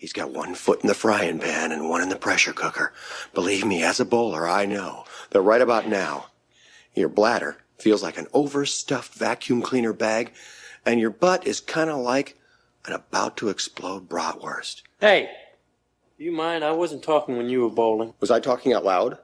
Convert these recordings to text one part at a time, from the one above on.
He's got one foot in the frying pan and one in the pressure cooker. Believe me, as a bowler, I know that right about now, your bladder feels like an overstuffed vacuum cleaner bag, and your butt is kind of like an about-to-explode bratwurst. Hey, do you mind? I wasn't talking when you were bowling. Was I talking out loud?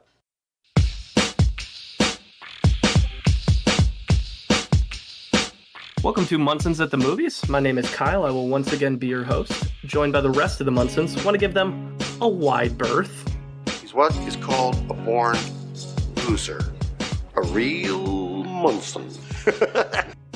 Welcome to Munson's at the Movies. My name is Kyle. I will once again be your host, joined by the rest of the Munsons. Want to give them a wide berth. He's what is called a born loser. A real Munson.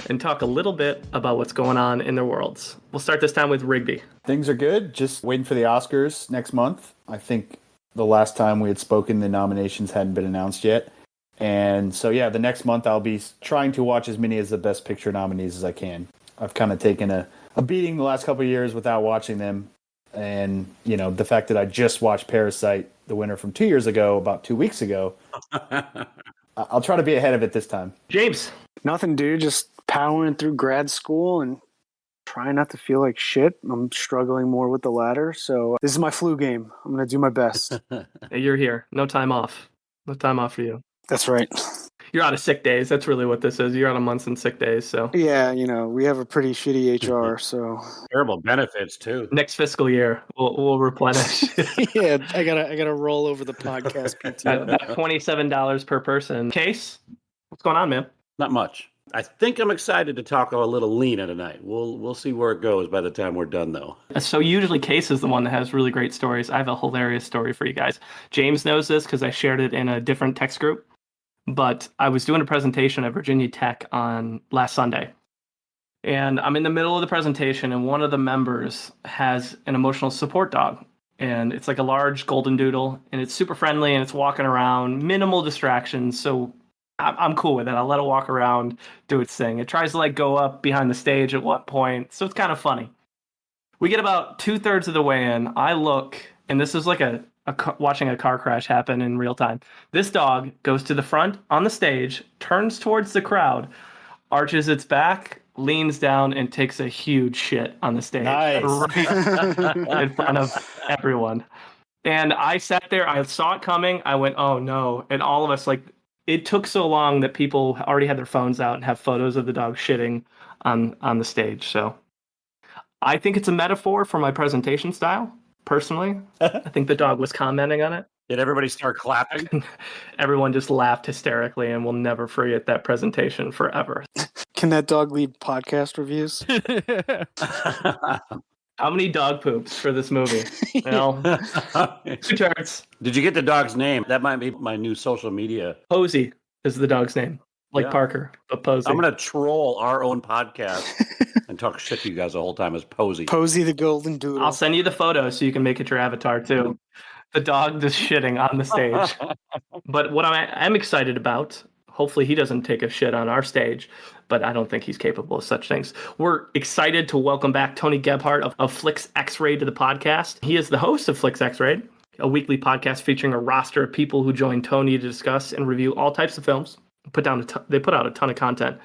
And talk a little bit about what's going on in their worlds. We'll start this time with Rigby. Things are good. Just waiting for the Oscars next month. I think the last time we had spoken, the nominations hadn't been announced yet. And so, yeah, the next month I'll be trying to watch as many as the Best Picture nominees as I can. I've kind of taken a beating the last couple of years without watching them. And, you know, the fact that I just watched Parasite, the winner from 2 years ago, about 2 weeks ago, I'll try to be ahead of it this time. James. Nothing, dude. Just powering through grad school and trying not to feel like shit. I'm struggling more with the latter. So this is my flu game. I'm going to do my best. You're here. No time off. No time off for you. That's right. You're out of sick days. That's really what this is. You're out of Munson sick days. So yeah, you know, we have a pretty shitty HR. So terrible benefits too. Next fiscal year, we'll replenish. Yeah, I gotta roll over the podcast PTO. At $27 per person. Case, what's going on, man? Not much. I think I'm excited to talk a little Lena tonight. We'll see where it goes by the time we're done, though. So usually Case is the one that has really great stories. I have a hilarious story for you guys. James knows this because I shared it in a different text group. But I was doing a presentation at Virginia Tech on last Sunday. And I'm in the middle of the presentation, and one of the members has an emotional support dog. And it's like a large golden doodle, and it's super friendly, and it's walking around, minimal distractions. So I'm cool with it. I'll let it walk around, do its thing. It tries to like go up behind the stage at one point. So it's kind of funny. We get about 2/3 of the way in. I look, and this is like watching a car crash happen in real time. This dog goes to the front on the stage, turns towards the crowd, arches its back, leans down, and takes a huge shit on the stage. Nice. Right in front of everyone. And I sat there, I saw it coming, I went, oh no. And all of us, like, it took so long that people already had their phones out and have photos of the dog shitting on the stage. So I think it's a metaphor for my presentation style. Personally, I think the dog was commenting on it. Did everybody start clapping? Everyone just laughed hysterically, and we'll never forget that presentation forever. Can that dog leave podcast reviews? How many dog poops for this movie? Well, 2 charts. Did you get the dog's name? That might be my new social media. Posey is the dog's name. Like Parker, but Posey. I'm going to troll our own podcast and talk shit to you guys the whole time as Posey. Posey the golden doodle. I'll send you the photo so you can make it your avatar too. The dog just shitting on the stage. But what I'm excited about, hopefully he doesn't take a shit on our stage, but I don't think he's capable of such things. We're excited to welcome back Tony Gebhardt of FlicksXRayed to the podcast. He is the host of FlicksXRayed, a weekly podcast featuring a roster of people who join Tony to discuss and review all types of films. They put out a ton of content.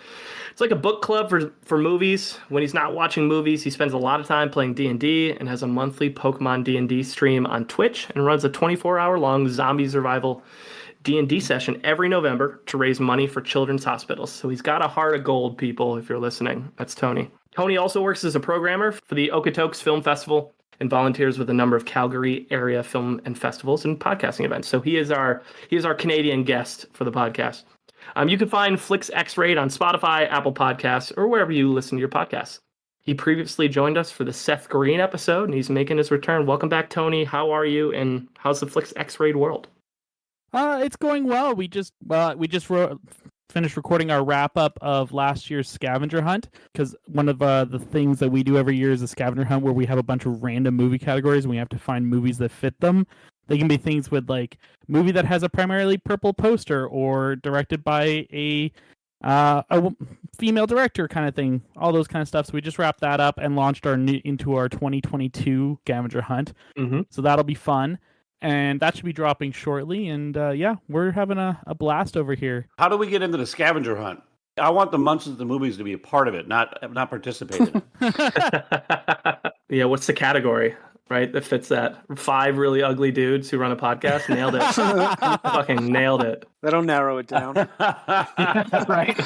It's like a book club for movies. When he's not watching movies, he spends a lot of time playing D&D and has a monthly Pokemon D&D stream on Twitch and runs a 24-hour-long zombie survival D&D session every November to raise money for children's hospitals. So he's got a heart of gold, people, if you're listening. That's Tony. Tony also works as a programmer for the Okotoks Film Festival and volunteers with a number of Calgary area film and festivals and podcasting events. So he is our Canadian guest for the podcast. You can find FlicksXRayed on Spotify, Apple Podcasts, or wherever you listen to your podcasts. He previously joined us for the Seth Green episode, and he's making his return. Welcome back, Tony. How are you, and how's the FlicksXRayed world? It's going well. We just finished recording our wrap-up of last year's scavenger hunt, because one of the things that we do every year is a scavenger hunt where we have a bunch of random movie categories, and we have to find movies that fit them. They can be things with like movie that has a primarily purple poster or directed by a female director kind of thing, all those kind of stuff. So we just wrapped that up and launched into our 2022 scavenger hunt. Mm-hmm. So that'll be fun. And that should be dropping shortly. And we're having a blast over here. How do we get into the scavenger hunt? I want the Munsons the movies to be a part of it, not participate in it. Yeah, what's the category? right? That fits that. 5 really ugly dudes who run a podcast. Nailed it. Fucking nailed it. That'll narrow it down. Right.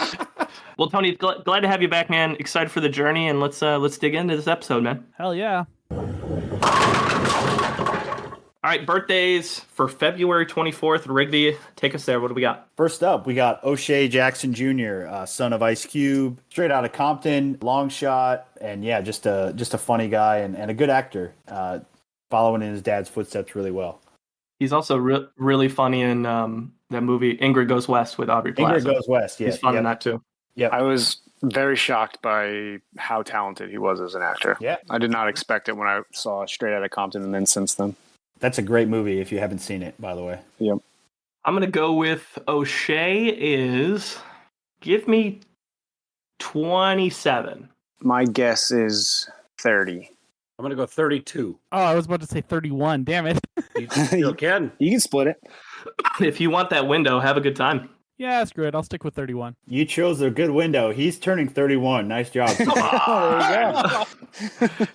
Well, Tony, glad to have you back, man. Excited for the journey, and let's dig into this episode, man. Hell yeah. All right, birthdays for February 24th. Rigby, take us there. What do we got? First up, we got O'Shea Jackson Jr., son of Ice Cube, straight out of Compton, long shot, and yeah, just a funny guy and a good actor, following in his dad's footsteps really well. He's also really funny in that movie Ingrid Goes West with Aubrey Plaza. Ingrid Goes West, yeah. He's fun in that too. Yeah, I was very shocked by how talented he was as an actor. Yeah. I did not expect it when I saw Straight Outta Compton and then since then. That's a great movie if you haven't seen it, by the way. Yep. I'm going to go with O'Shea is, give me 27. My guess is 30. I'm going to go 32. Oh, I was about to say 31. Damn it. You still can. You can split it. If you want that window, have a good time. Yeah, screw it. I'll stick with 31. You chose a good window. He's turning 31. Nice job. There you go.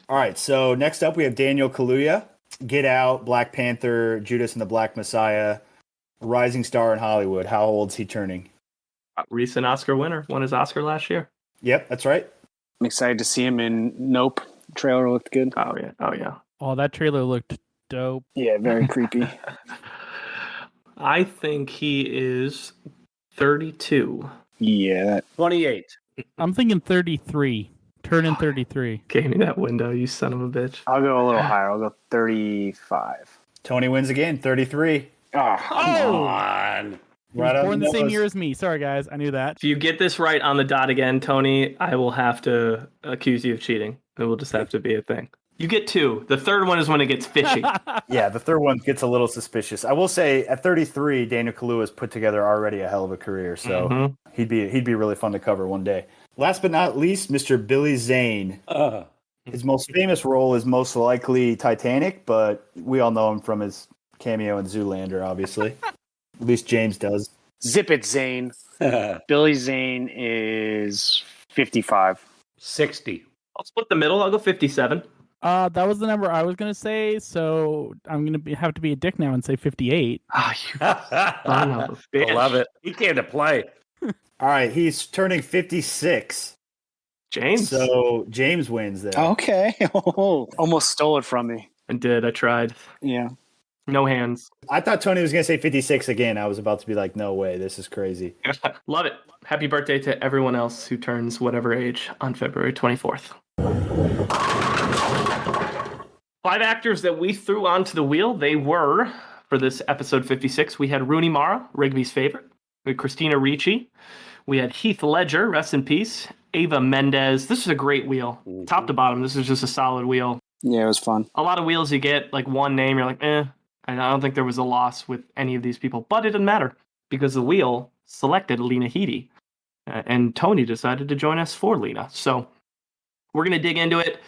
All right, so next up we have Daniel Kaluuya. Get Out, Black Panther, Judas and the Black Messiah, rising star in Hollywood. How old's he turning? Recent Oscar winner. Won his Oscar last year. Yep, that's right. I'm excited to see him in Nope. Trailer looked good. Oh, yeah. Oh, that trailer looked dope. Yeah, very creepy. I think he is 32. Yeah, 28. I'm thinking 33. Turning 33. Gave me that window, you son of a bitch. I'll go a little higher. I'll go 35. Tony wins again, 33. Oh, Come on. He Right was on born the the same nose. year as me. Sorry, guys. I knew that. If you get this right on the dot again, Tony, I will have to accuse you of cheating. It will just have to be a thing. You get 2. The third one is when it gets fishy. Yeah, the third one gets a little suspicious. I will say at 33, Daniel Kaluuya has put together already a hell of a career, so he'd be really fun to cover one day. Last but not least, Mr. Billy Zane. His most famous role is most likely Titanic, but we all know him from his cameo in Zoolander, obviously. At least James does. Zip it, Zane. Billy Zane is 55. 60. I'll split the middle. I'll go 57. That was the number I was going to say, so I'm going to have to be a dick now and say 58. Ah, you son of a bitch. I love it. He came to play. All right, he's turning 56. James? So James wins there. Okay. Almost stole it from me. I did. I tried. Yeah. No hands. I thought Tony was going to say 56 again. I was about to be like, no way, this is crazy. Love it. Happy birthday to everyone else who turns whatever age on February 24th. 5 actors that we threw onto the wheel. They were, for this episode 56, we had Rooney Mara, Rigby's favorite. We had Christina Ricci. We had Heath Ledger, rest in peace. Ava Mendez. This is a great wheel. Top to bottom, this is just a solid wheel. Yeah, it was fun. A lot of wheels you get, like one name, you're like, And I don't think there was a loss with any of these people. But it didn't matter because the wheel selected Lena Headey. And Tony decided to join us for Lena. So we're going to dig into it.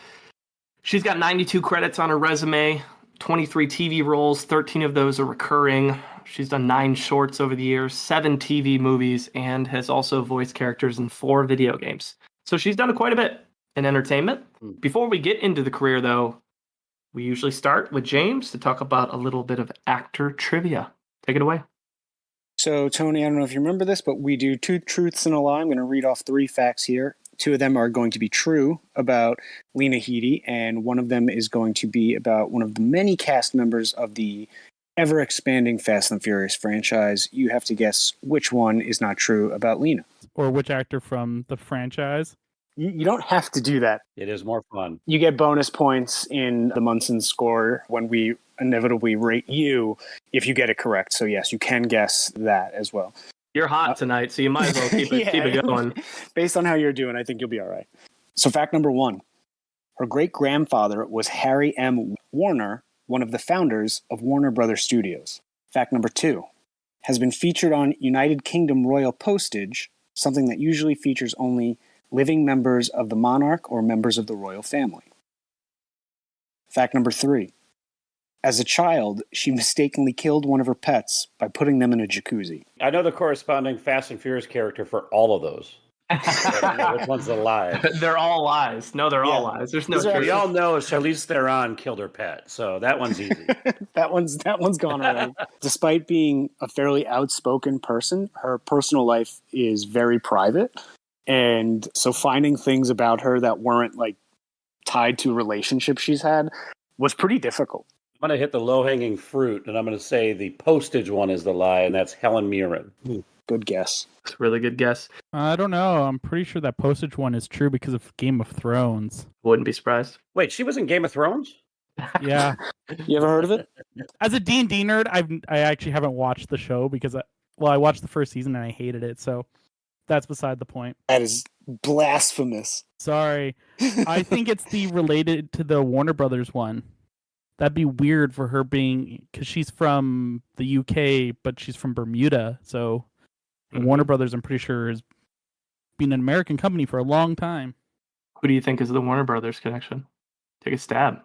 She's got 92 credits on her resume, 23 TV roles, 13 of those are recurring. She's done 9 shorts over the years, 7 TV movies, and has also voiced characters in 4 video games. So she's done quite a bit in entertainment. Before we get into the career, though, we usually start with James to talk about a little bit of actor trivia. Take it away. So, Tony, I don't know if you remember this, but we do 2 truths and a lie. I'm going to read off 3 facts here. 2 of them are going to be true about Lena Headey, and one of them is going to be about one of the many cast members of the ever-expanding Fast and Furious franchise. You have to guess which one is not true about Lena. Or which actor from the franchise. You don't have to do that. It is more fun. You get bonus points in the Munson score when we inevitably rate you if you get it correct. So yes, you can guess that as well. You're hot tonight, so you might as well keep it going. Based on how you're doing, I think you'll be all right. So fact number 1, her great-grandfather was Harry M. Warner, one of the founders of Warner Brothers Studios. Fact number 2, has been featured on United Kingdom Royal Postage, something that usually features only living members of the monarch or members of the royal family. Fact number 3, as a child, she mistakenly killed one of her pets by putting them in a jacuzzi. I know the corresponding Fast and Furious character for all of those. Which one's a lie? They're all lies. No, they're all lies. There's no These are truth. We all know Charlize Theron killed her pet, so that one's easy. that one's gone already. Despite being a fairly outspoken person, her personal life is very private. And so finding things about her that weren't like tied to relationships she's had was pretty difficult. I'm going to hit the low-hanging fruit, and I'm going to say the postage one is the lie, and that's Helen Mirren. Good guess. It's a really good guess. I don't know. I'm pretty sure that postage one is true because of Game of Thrones. Wouldn't be surprised. Wait, she was in Game of Thrones? Yeah. You ever heard of it? As a D&D nerd, I actually haven't watched the show because I watched the first season and I hated it. So that's beside the point. That is blasphemous. Sorry. I think it's related to the Warner Brothers one. That'd be weird for her being, because she's from the UK, but she's from Bermuda. So Warner Brothers, I'm pretty sure, has been an American company for a long time. Who do you think is the Warner Brothers connection? Take a stab.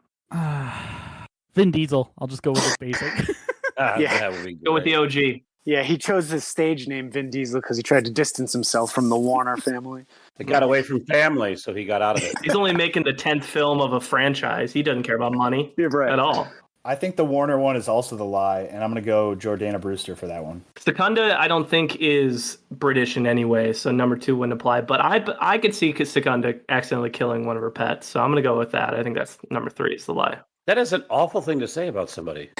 Vin Diesel. I'll just go with the basic. That would be Go with the OG. Yeah, he chose his stage name Vin Diesel because he tried to distance himself from the Warner family. He got away from family, so he got out of it. He's only making the 10th film of a franchise. He doesn't care about money at all. I think the Warner one is also the lie, and I'm going to go Jordana Brewster for that one. Secunda, I don't think is British in any way, so number 2 wouldn't apply. But I could see Secunda accidentally killing one of her pets, so I'm going to go with that. I think that's number 3 is the lie. That is an awful thing to say about somebody.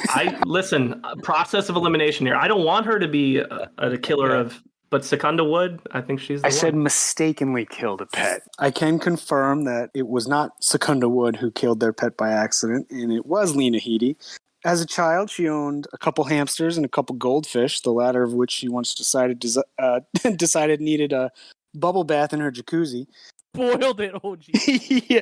Listen, process of elimination here. I don't want her to be a killer of, but Secunda would. I think she's the one. I said mistakenly killed a pet. I can confirm that it was not Secunda Wood who killed their pet by accident, and it was Lena Headey. As a child, she owned a couple hamsters and a couple goldfish, the latter of which she once decided needed a bubble bath in her jacuzzi. Boiled it. Oh, geez. Yeah.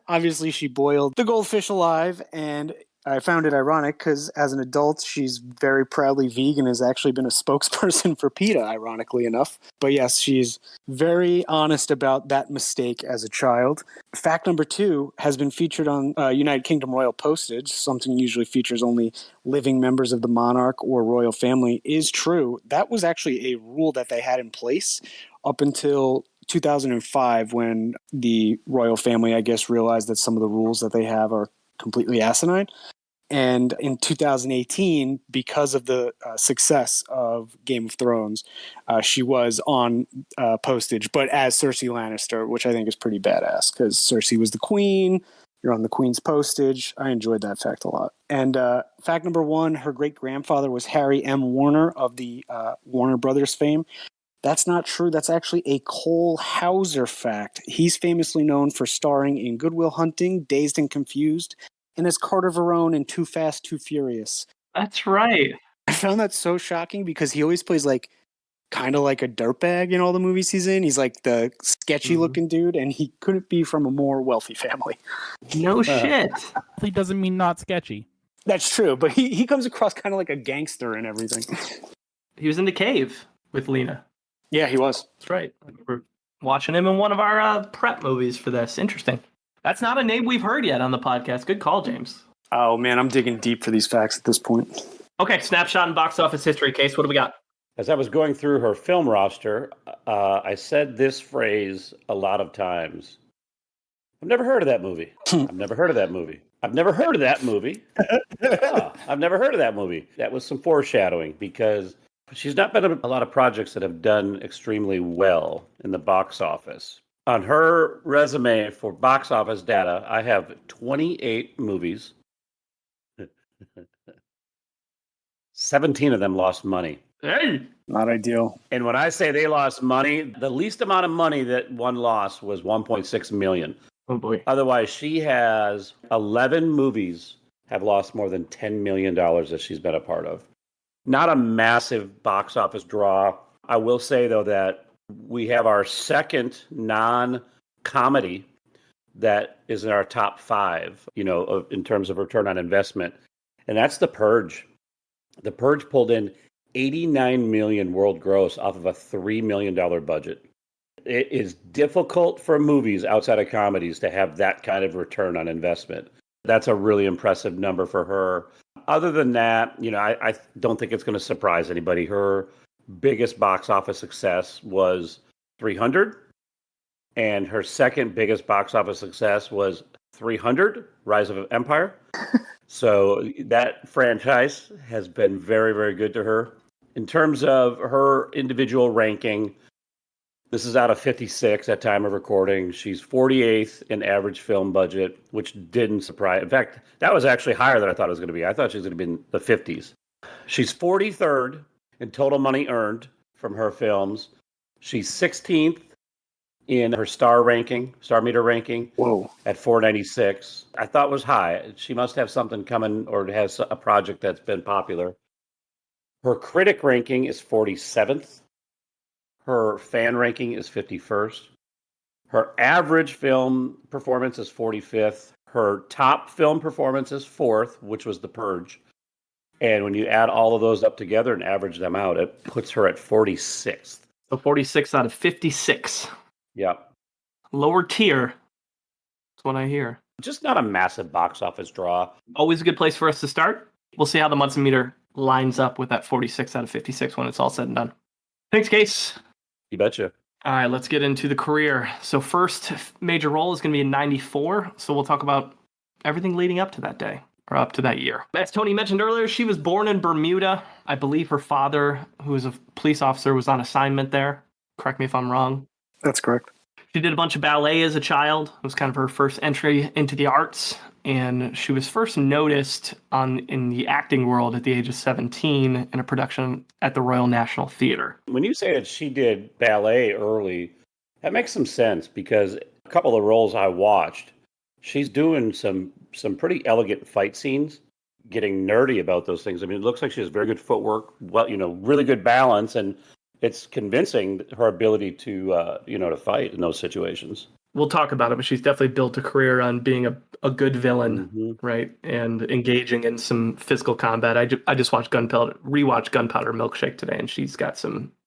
Obviously, she boiled the goldfish alive, and I found it ironic because as an adult, she's very proudly vegan, has actually been a spokesperson for PETA, ironically enough. But yes, she's very honest about that mistake as a child. Fact number 2 has been featured on United Kingdom Royal Postage, something usually features only living members of the monarch or royal family, is true. That was actually a rule that they had in place up until 2005 when the royal family, I guess, realized that some of the rules that they have are completely asinine. And in 2018, because of the success of Game of Thrones, she was on postage, but as Cersei Lannister, which I think is pretty badass because Cersei was the queen. You're on the queen's postage. I enjoyed that fact a lot. And fact number 1, her great-grandfather was Harry M. Warner of the Warner Brothers fame. That's not true. That's actually a Cole Hauser fact. He's famously known for starring in Good Will Hunting, Dazed and Confused, and as Carter Verone in Too Fast, Too Furious. That's right. I found that so shocking because he always plays like kind of like a dirtbag in all the movies he's in. He's like the sketchy looking dude, and he couldn't be from a more wealthy family. No shit. He doesn't mean not sketchy. That's true, but he comes across kind of like a gangster and everything. He was in the cave with Lena. Yeah, he was. That's right. We're watching him in one of our prep movies for this. Interesting. That's not a name we've heard yet on the podcast. Good call, James. Oh, man, I'm digging deep for these facts at this point. Okay, snapshot and box office history. Case, what do we got? As I was going through her film roster, I said this phrase a lot of times. I've never heard of that movie. I've never heard of that movie. I've never heard of that movie. I've never heard of that movie. That was some foreshadowing because she's not been in a lot of projects that have done extremely well in the box office. On her resume for box office data, I have 28 movies. 17 of them lost money. Hey! Not ideal. And when I say they lost money, the least amount of money that one lost was $1.6 million. Oh, boy. Otherwise, she has 11 movies have lost more than $10 million that she's been a part of. Not a massive box office draw. I will say, though, that we have our second non-comedy that is in our top 5, in terms of return on investment. And that's The Purge. The Purge pulled in $89 million world gross off of a $3 million budget. It is difficult for movies outside of comedies to have that kind of return on investment. That's a really impressive number for her. Other than that, I don't think it's going to surprise anybody. Her biggest box office success was 300. And her second biggest box office success was 300, Rise of Empire. So that franchise has been very, very good to her. In terms of her individual ranking, this is out of 56 at time of recording. She's 48th in average film budget, which didn't surprise. In fact, that was actually higher than I thought it was going to be. I thought she was going to be in the 50s. She's 43rd in total money earned from her films. She's 16th in her star meter ranking. Whoa. At 496. I thought was high. She must have something coming or has a project that's been popular. Her critic ranking is 47th. Her fan ranking is 51st. Her average film performance is 45th. Her top film performance is 4th, which was The Purge. And when you add all of those up together and average them out, it puts her at 46th. So 46 out of 56. Yeah. Lower tier. That's what I hear. Just not a massive box office draw. Always a good place for us to start. We'll see how the Munson Meter lines up with that 46 out of 56 when it's all said and done. Thanks, Case. You betcha. All right, let's get into the career. So first major role is going to be in 94. So we'll talk about everything leading up to that day, or up to that year. As Tony mentioned earlier, she was born in Bermuda. I believe her father, who was a police officer, was on assignment there. Correct me if I'm wrong. That's correct. She did a bunch of ballet as a child. It was kind of her first entry into the arts. And she was first noticed in the acting world at the age of 17 in a production at the Royal National Theatre. When you say that she did ballet early, that makes some sense because a couple of roles I watched, she's doing some pretty elegant fight scenes, getting nerdy about those things. I mean, it looks like she has very good footwork, really good balance, and it's convincing her ability to to fight in those situations. We'll talk about it, but she's definitely built a career on being a good villain, right? And engaging in some physical combat. I just rewatched Gunpowder Milkshake today, and she's got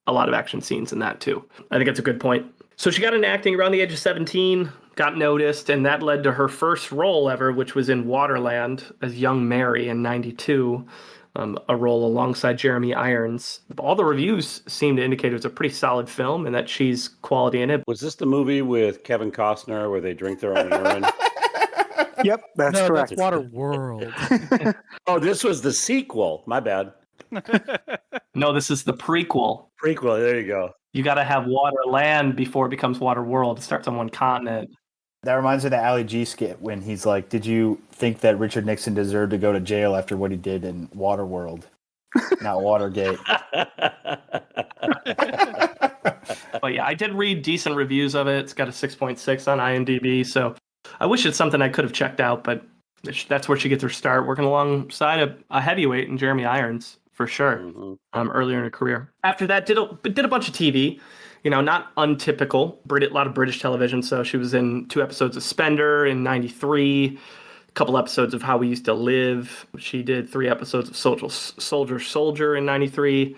a lot of action scenes in that too. I think it's a good point. So she got into acting around the age of 17, got noticed, and that led to her first role ever, which was in Waterland as young Mary in 92. A role alongside Jeremy Irons. All the reviews seem to indicate it was a pretty solid film and that she's quality in it. Was this the movie with Kevin Costner where they drink their own urine? Yep, that's correct. That's Waterworld. Oh, this was the sequel. My bad. No, this is the prequel. Prequel, there you go. You got to have Waterland before it becomes Waterworld. It starts on one continent. That reminds me of the Ali G skit when he's like, did you think that Richard Nixon deserved to go to jail after what he did in Waterworld? Not Watergate. But yeah, I did read decent reviews of it. It's got a 6.6 on IMDb. So I wish it's something I could have checked out, but that's where she gets her start, working alongside a heavyweight in Jeremy Irons, for sure, earlier in her career. After that, did a bunch of TV. Not untypical, a lot of British television. So she was in 2 episodes of Spender in 93, a couple episodes of How We Used to Live. She did 3 episodes of Soldier in 93.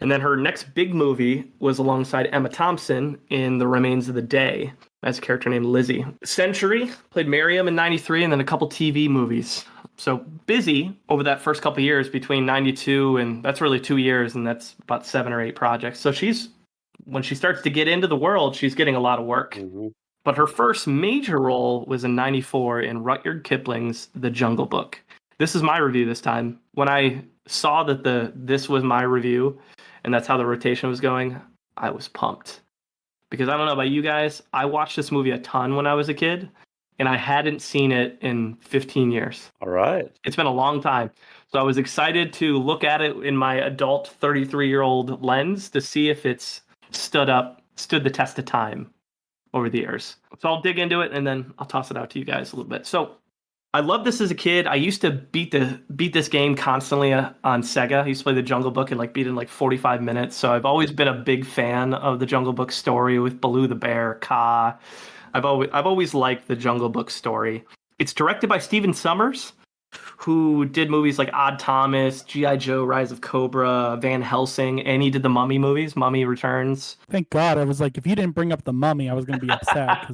And then her next big movie was alongside Emma Thompson in The Remains of the Day as a character named Lizzie. Century, played Miriam in 93, and then a couple TV movies. So busy over that first couple years between 92 and that's really 2 years, and that's about 7 or 8 projects. So when she starts to get into the world, she's getting a lot of work. But her first major role was in 94 in Rudyard Kipling's The Jungle Book. This is my review this time. When I saw that this was my review and that's how the rotation was going, I was pumped. Because I don't know about you guys, I watched this movie a ton when I was a kid, and I hadn't seen it in 15 years. All right. It's been a long time. So I was excited to look at it in my adult 33-year-old lens to see if it's stood the test of time over the years. So I'll dig into it and then I'll toss it out to you guys a little bit. So I loved this as a kid. I used to beat this game constantly on Sega. I used to play the Jungle Book and beat it in 45 minutes. So I've always been a big fan of the Jungle Book story with Baloo the bear, Kaa. I've always liked the Jungle Book story. It's directed by Stephen Sommers, who did movies like Odd Thomas, G.I. Joe, Rise of Cobra, Van Helsing, and he did the Mummy movies, Mummy Returns. Thank God. I was like, if you didn't bring up the Mummy, I was going to be upset.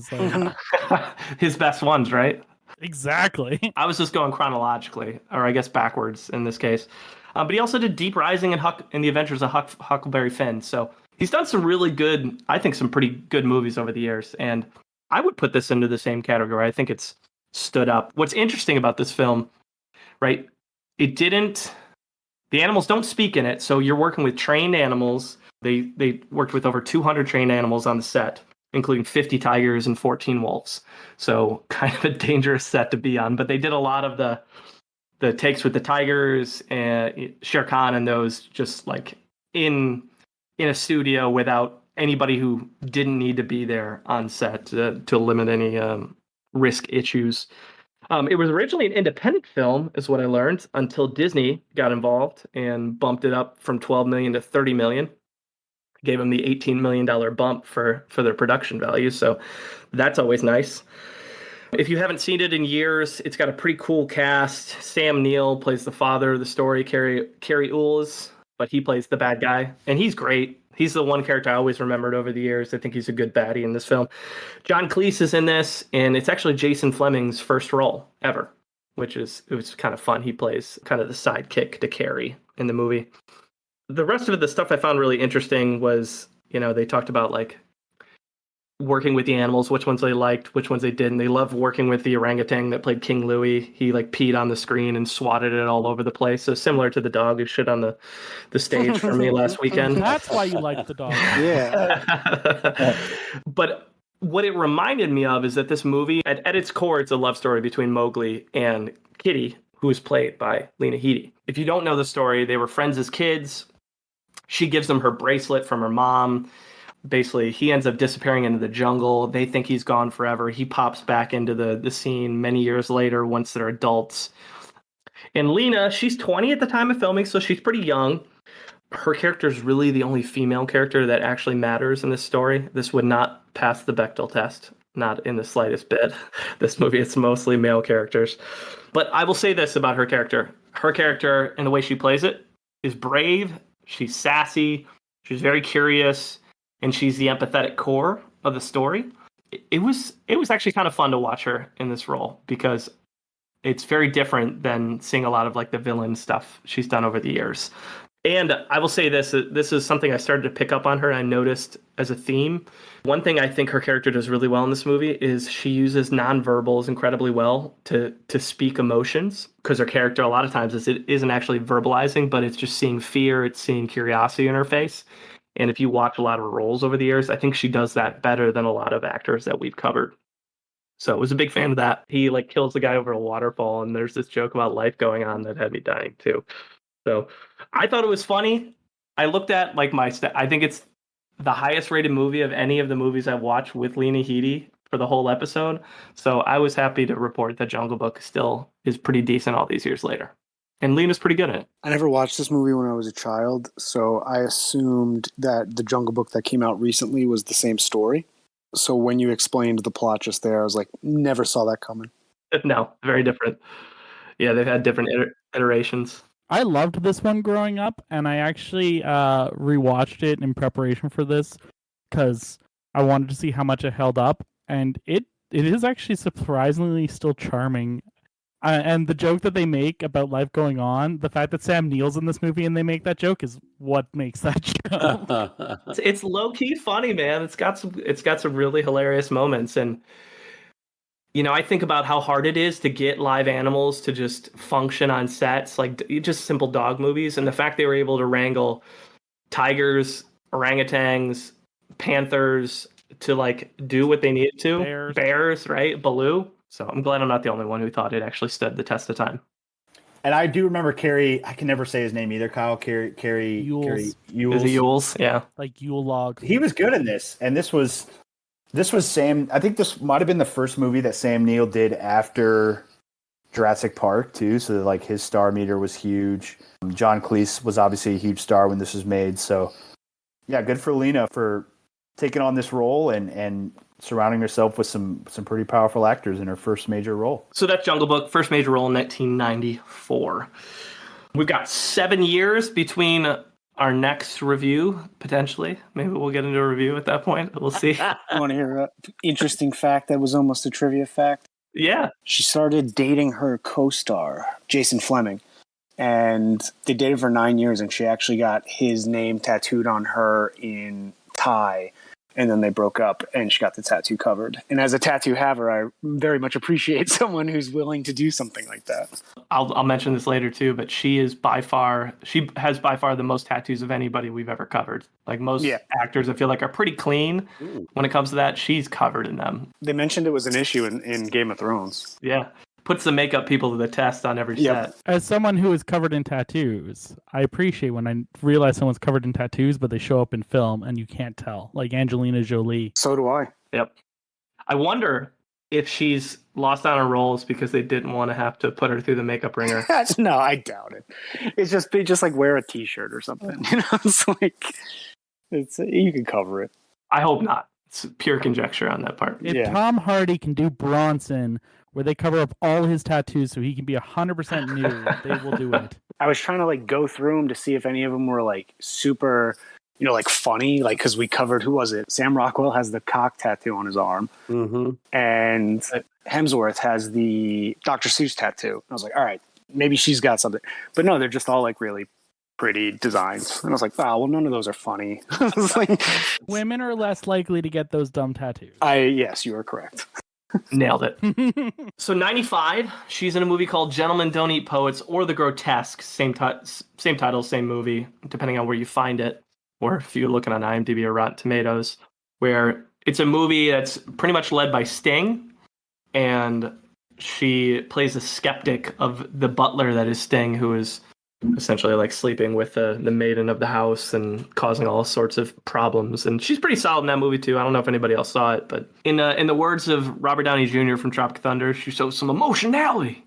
His best ones, right? Exactly. I was just going chronologically, or I guess backwards in this case. But he also did Deep Rising and The Adventures of Huckleberry Finn. So He's done some really good, I think some pretty good movies over the years, and I would put this into the same category. I think it's stood up. What's interesting about this film, right? The animals don't speak in it, so you're working with trained animals. They worked with over 200 trained animals on the set, including 50 tigers and 14 wolves. So kind of a dangerous set to be on, but they did a lot of the takes with the tigers and Shere Khan and those just like in a studio without anybody who didn't need to be there on set to limit any risk issues. It was originally an independent film, is what I learned, until Disney got involved and bumped it up from $12 million to $30 million. Gave them the $18 million bump for their production value. So that's always nice. If you haven't seen it in years, it's got a pretty cool cast. Sam Neill plays the father of the story, Carrie Ules, but he plays the bad guy, and he's great. He's the one character I always remembered over the years. I think he's a good baddie in this film. John Cleese is in this, and it's actually Jason Fleming's first role ever, it was kind of fun. He plays kind of the sidekick to Carrie in the movie. The rest of the stuff I found really interesting was, they talked about like working with the animals, which ones they liked, which ones they didn't. They loved working with the orangutan that played King Louis. He like peed on the screen and swatted it all over the place. So similar to the dog who shit on the stage for me last weekend. That's why you like the dog. Yeah. But what it reminded me of is that this movie, at its core, it's a love story between Mowgli and Kitty, who is played by Lena Headey. If you don't know the story, they were friends as kids. She gives them her bracelet from her mom. Basically, he ends up disappearing into the jungle. They think he's gone forever. He pops back into the scene many years later once they're adults. And Lena, she's 20 at the time of filming, so she's pretty young. Her character is really the only female character that actually matters in this story. This would not pass the Bechdel test, not in the slightest bit. This movie, it's mostly male characters. But I will say this about her character. Her character and the way she plays it is brave. She's sassy. She's very curious. And she's the empathetic core of the story. It was actually kind of fun to watch her in this role because it's very different than seeing a lot of like the villain stuff she's done over the years. And I will say this is something I started to pick up on her and I noticed as a theme. One thing I think her character does really well in this movie is she uses nonverbals incredibly well to speak emotions, because her character a lot of times it isn't actually verbalizing, but it's just seeing fear, it's seeing curiosity in her face. And if you watch a lot of her roles over the years, I think she does that better than a lot of actors that we've covered. So I was a big fan of that. He like kills the guy over a waterfall, and there's this joke about life going on that had me dying too. So I thought it was funny. I looked at like I think it's the highest rated movie of any of the movies I've watched with Lena Headey for the whole episode. So I was happy to report that Jungle Book still is pretty decent all these years later. And Lena's pretty good at it. I never watched this movie when I was a child, so I assumed that the Jungle Book that came out recently was the same story. So when you explained the plot just there, I was like, never saw that coming. No, very different. Yeah, they've had different iterations. I loved this one growing up, and I actually rewatched it in preparation for this because I wanted to see how much it held up, and it is actually surprisingly still charming. And the joke that they make about life going on, the fact that Sam Neill's in this movie and they make that joke is what makes that joke. It's low key funny, man. It's got some really hilarious moments, and I think about how hard it is to get live animals to just function on sets, like just simple dog movies, and the fact they were able to wrangle tigers, orangutans, panthers to like do what they needed to. Bears, right? Baloo. So I'm glad I'm not the only one who thought it actually stood the test of time. And I do remember Carrie. I can never say his name either. Kyle Carrie Yules. Is it Yules? Yeah. Like Yule log. He was good in this, and this was Sam. I think this might have been the first movie that Sam Neill did after Jurassic Park too. So like his star meter was huge. John Cleese was obviously a huge star when this was made. So yeah, good for Lena for taking on this role and surrounding herself with some pretty powerful actors in her first major role. So that's Jungle Book, first major role in 1994. We've got 7 years between our next review, potentially. Maybe we'll get into a review at that point. We'll see. You want to hear an interesting fact that was almost a trivia fact? Yeah. She started dating her co-star, Jason Fleming, and they dated for 9 years, and she actually got his name tattooed on her in Thai. And then they broke up, and she got the tattoo covered. And as a tattoo haver, I very much appreciate someone who's willing to do something like that. I'll mention this later too, but she has by far the most tattoos of anybody we've ever covered. Like most actors, I feel like are pretty clean when it comes to that. She's covered in them. They mentioned it was an issue in Game of Thrones. Yeah. Puts the makeup people to the test on every set. As someone who is covered in tattoos, I appreciate when I realize someone's covered in tattoos, but they show up in film and you can't tell. Like Angelina Jolie. So do I. Yep. I wonder if she's lost out on roles because they didn't want to have to put her through the makeup ringer. No, I doubt it. It's just they just like wear a t-shirt or something. You know, it's like you can cover it. I hope not. It's pure conjecture on that part. If Tom Hardy can do Bronson, where they cover up all his tattoos so he can be 100% new, they will do it. I was trying to like go through them to see if any of them were like super, you know, like funny, like because we covered, who was it? Sam Rockwell has the cock tattoo on his arm, and Hemsworth has the Dr. Seuss tattoo. I was like, all right, maybe she's got something, but no, they're just all like really pretty designs. And I was like, wow, well, none of those are funny. Like, women are less likely to get those dumb tattoos. Yes, you are correct. Nailed it. So 95, she's in a movie called Gentlemen Don't Eat Poets or The Grotesque. Same title, same movie, depending on where you find it, or if you're looking on IMDb or Rotten Tomatoes, where it's a movie that's pretty much led by Sting, and she plays a skeptic of the butler that is Sting, who is essentially like sleeping with the maiden of the house and causing all sorts of problems. And she's pretty solid in that movie too. I don't know if anybody else saw it, but in the words of Robert Downey Jr. from Tropic Thunder, she shows some emotionality.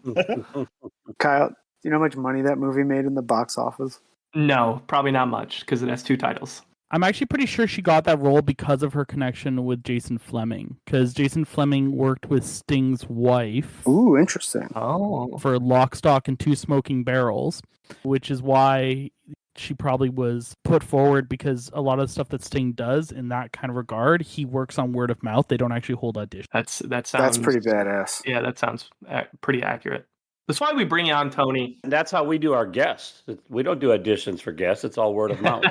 Kyle, do you know how much money that movie made in the box office? No, probably not much, because it has 2 titles. I'm actually pretty sure she got that role because of her connection with Jason Fleming, because Jason Fleming worked with Sting's wife. Ooh, interesting. Oh, for Lock, Stock, and Two Smoking Barrels, which is why she probably was put forward, because a lot of the stuff that Sting does in that kind of regard, he works on word of mouth. They don't actually hold auditions. That's pretty badass. Yeah, that sounds pretty accurate. That's why we bring you on, Tony. And that's how we do our guests. We don't do auditions for guests. It's all word of mouth.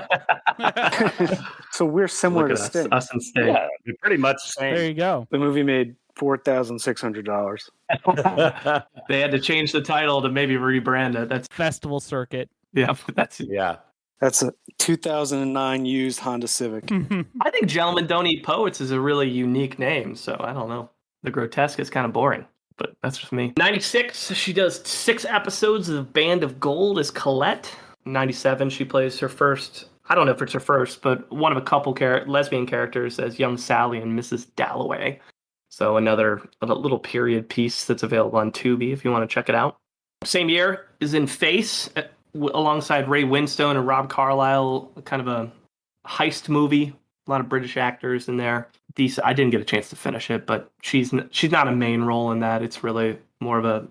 So we're similar to Sting. Us and Sting. Yeah, we're pretty much the same. There you go. The movie made $4,600. They had to change the title to maybe rebrand it. That's Festival Circuit. yeah. That's a 2009 used Honda Civic. I think Gentlemen Don't Eat Poets is a really unique name. So I don't know. The Grotesque is kind of boring. But that's just me. 96, she does 6 episodes of Band of Gold as Colette. 97, she plays her first, I don't know if it's her first, but one of a couple lesbian characters as young Sally and Mrs. Dalloway. So a little period piece that's available on Tubi if you want to check it out. Same year is in Face alongside Ray Winstone and Rob Carlyle, kind of a heist movie. A lot of British actors in there. Decent. I didn't get a chance to finish it, but she's not a main role in that. It's really more of a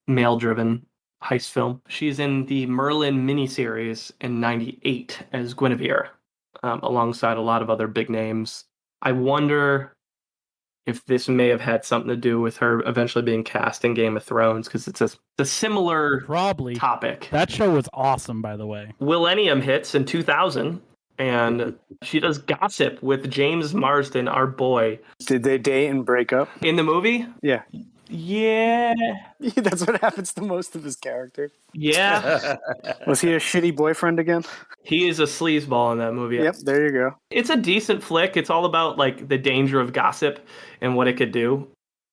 male-driven heist film. She's in the Merlin miniseries in 98 as Guinevere, alongside a lot of other big names. I wonder if this may have had something to do with her eventually being cast in Game of Thrones, because it's a similar probably topic. That show was awesome, by the way. Millennium hits in 2000. And she does Gossip with James Marsden, our boy. Did they date and break up? In the movie? Yeah. Yeah. That's what happens to most of his characters. Yeah. Was he a shitty boyfriend again? He is a sleazeball in that movie. Yep, there you go. It's a decent flick. It's all about like the danger of gossip and what it could do.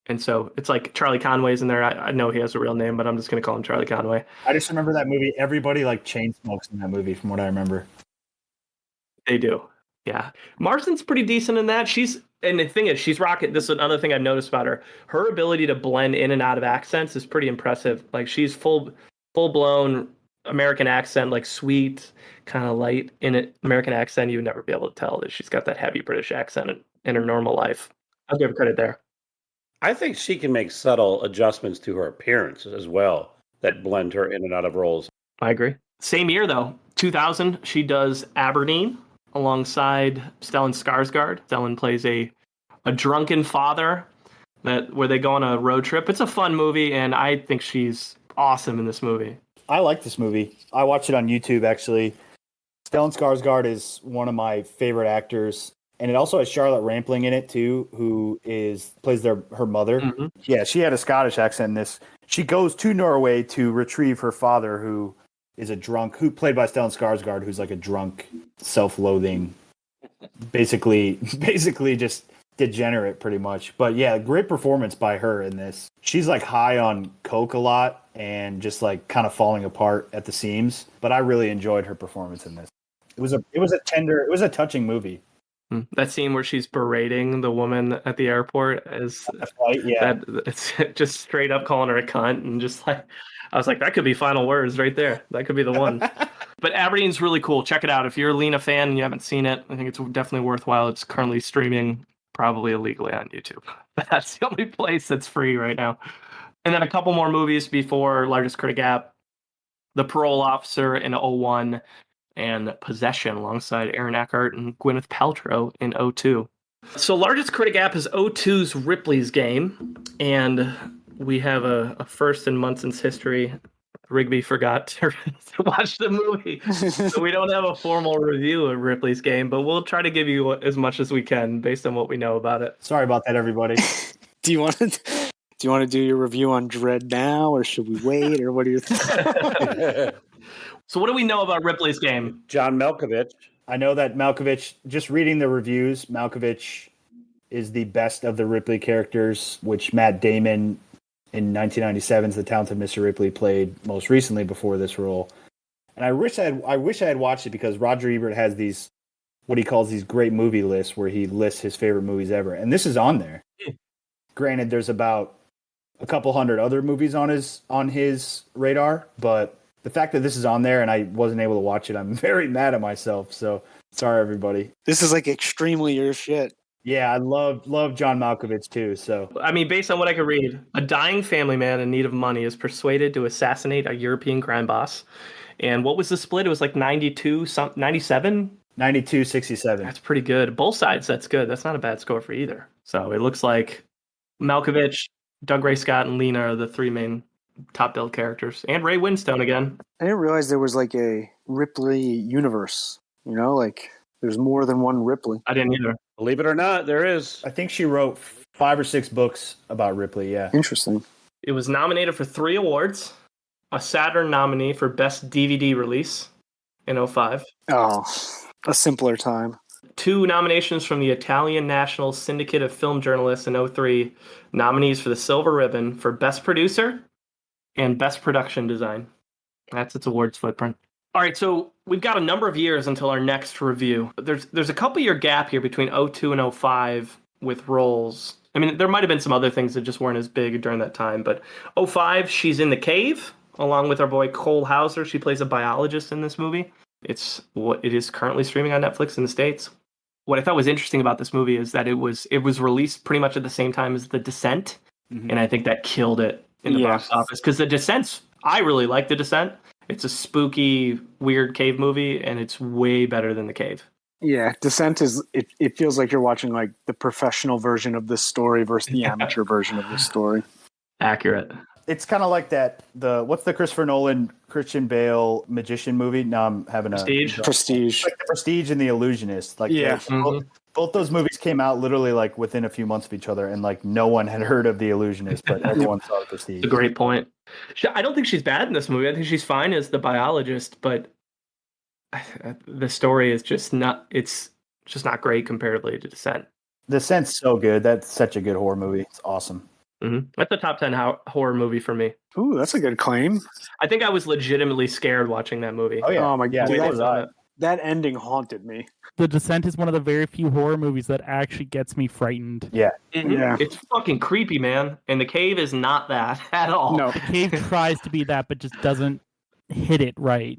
And so it's like Charlie Conway's in there. I know he has a real name, but I'm just going to call him Charlie Conway. I just remember that movie. Everybody like chain smokes in that movie from what I remember. They do. Yeah. Marsden's pretty decent in that. And the thing is, she's rocking. This is another thing I've noticed about her. Her ability to blend in and out of accents is pretty impressive. Like she's full blown American accent, like sweet, kind of light in it. American accent. You would never be able to tell that she's got that heavy British accent in her normal life. I'll give her credit there. I think she can make subtle adjustments to her appearance as well that blend her in and out of roles. I agree. Same year though, 2000, she does Aberdeen alongside Stellan Skarsgård. Stellan plays a drunken father where they go on a road trip. It's a fun movie, and I think she's awesome in this movie. I like this movie. I watched it on YouTube, actually. Stellan Skarsgård is one of my favorite actors. And it also has Charlotte Rampling in it, too, who plays her mother. Mm-hmm. Yeah, she had a Scottish accent in this. She goes to Norway to retrieve her father, who is a drunk, who played by Stellan Skarsgård, who's like a drunk, self-loathing, basically just degenerate pretty much. But yeah, great performance by her in this. She's like high on coke a lot and just like kind of falling apart at the seams. But I really enjoyed her performance in this. It was a touching movie. That scene where she's berating the woman at the airport is it's just straight up calling her a cunt, and just like I was like, that could be final words right there. That could be the one. But Aberdeen's really cool. Check it out if you're a Lena fan and you haven't seen it. I think it's definitely worthwhile. It's currently streaming, probably illegally on YouTube. But that's the only place that's free right now. And then a couple more movies before Largest Critic Gap: The Parole Officer in 2001. And Possession alongside Aaron Eckhart and Gwyneth Paltrow in 2002. So Largest Critic Gap is 2002's Ripley's Game, and we have a first in Munson's history. Rigby forgot to watch the movie, so we don't have a formal review of Ripley's Game, but we'll try to give you as much as we can based on what we know about it. Sorry about that, everybody. Do you want to do your review on Dread now, or should we wait, or what do you think? So what do we know about Ripley's Game? John Malkovich. I know that Malkovich, just reading the reviews, Malkovich is the best of the Ripley characters, which Matt Damon in 1997's The Talented Mr. Ripley played most recently before this role. And I wish I had watched it, because Roger Ebert has these, what he calls these great movie lists, where he lists his favorite movies ever. And this is on there. Granted, there's about a couple hundred other movies on his radar, but the fact that this is on there and I wasn't able to watch it, I'm very mad at myself. So sorry, everybody. This is like extremely your shit. Yeah, I love John Malkovich too. So I mean, based on what I could read, a dying family man in need of money is persuaded to assassinate a European crime boss. And what was the split? It was like 97? 92-67. That's pretty good. Both sides, that's good. That's not a bad score for either. So it looks like Malkovich, Doug Ray Scott, and Lena are the three main top billed characters, and Ray Winstone again. I didn't realize there was like a Ripley universe. You know, like there's more than one Ripley. I didn't either. Believe it or not, there is. I think she wrote 5 or 6 books about Ripley. Yeah, Interesting. It was nominated for 3 awards: a Saturn nominee for Best DVD Release in 2005. Oh, a simpler time. 2 nominations from the Italian National Syndicate of Film Journalists in 2003. Nominees for the Silver Ribbon for Best Producer and Best Production Design. That's its awards footprint. All right, so we've got a number of years until our next review. There's a couple year gap here between 2002 and 2005 with roles. I mean, there might have been some other things that just weren't as big during that time, but 2005, she's in The Cave, along with our boy Cole Hauser. She plays a biologist in this movie. It is currently streaming on Netflix in the States. What I thought was interesting about this movie is that it was released pretty much at the same time as The Descent, and I think that killed it in the box office, because The Descent's, I really like The Descent. It's a spooky, weird cave movie, and it's way better than The Cave. Yeah, Descent is, it feels like you're watching like the professional version of this story versus the amateur version of this story. Accurate. it's kind of like that. What's the Christopher Nolan, Christian Bale magician movie? Now I'm having Prestige. Like the Prestige and The Illusionist. Like both those movies came out literally like within a few months of each other, and like no one had heard of The Illusionist, but everyone saw Prestige. It's a great point. I don't think she's bad in this movie. I think she's fine as the biologist, but the story is just not. It's just not great comparatively to Descent. Descent's so good. That's such a good horror movie. It's awesome. Mm-hmm. That's a top 10 horror movie for me. Ooh, that's a good claim. I think I was legitimately scared watching that movie. Oh yeah. Oh my god. Yeah, that ending haunted me. The Descent is one of the very few horror movies that actually gets me frightened. Yeah. Mm-hmm. Yeah. It's fucking creepy, man. And The Cave is not that at all. No. The Cave tries to be that, but just doesn't hit it right.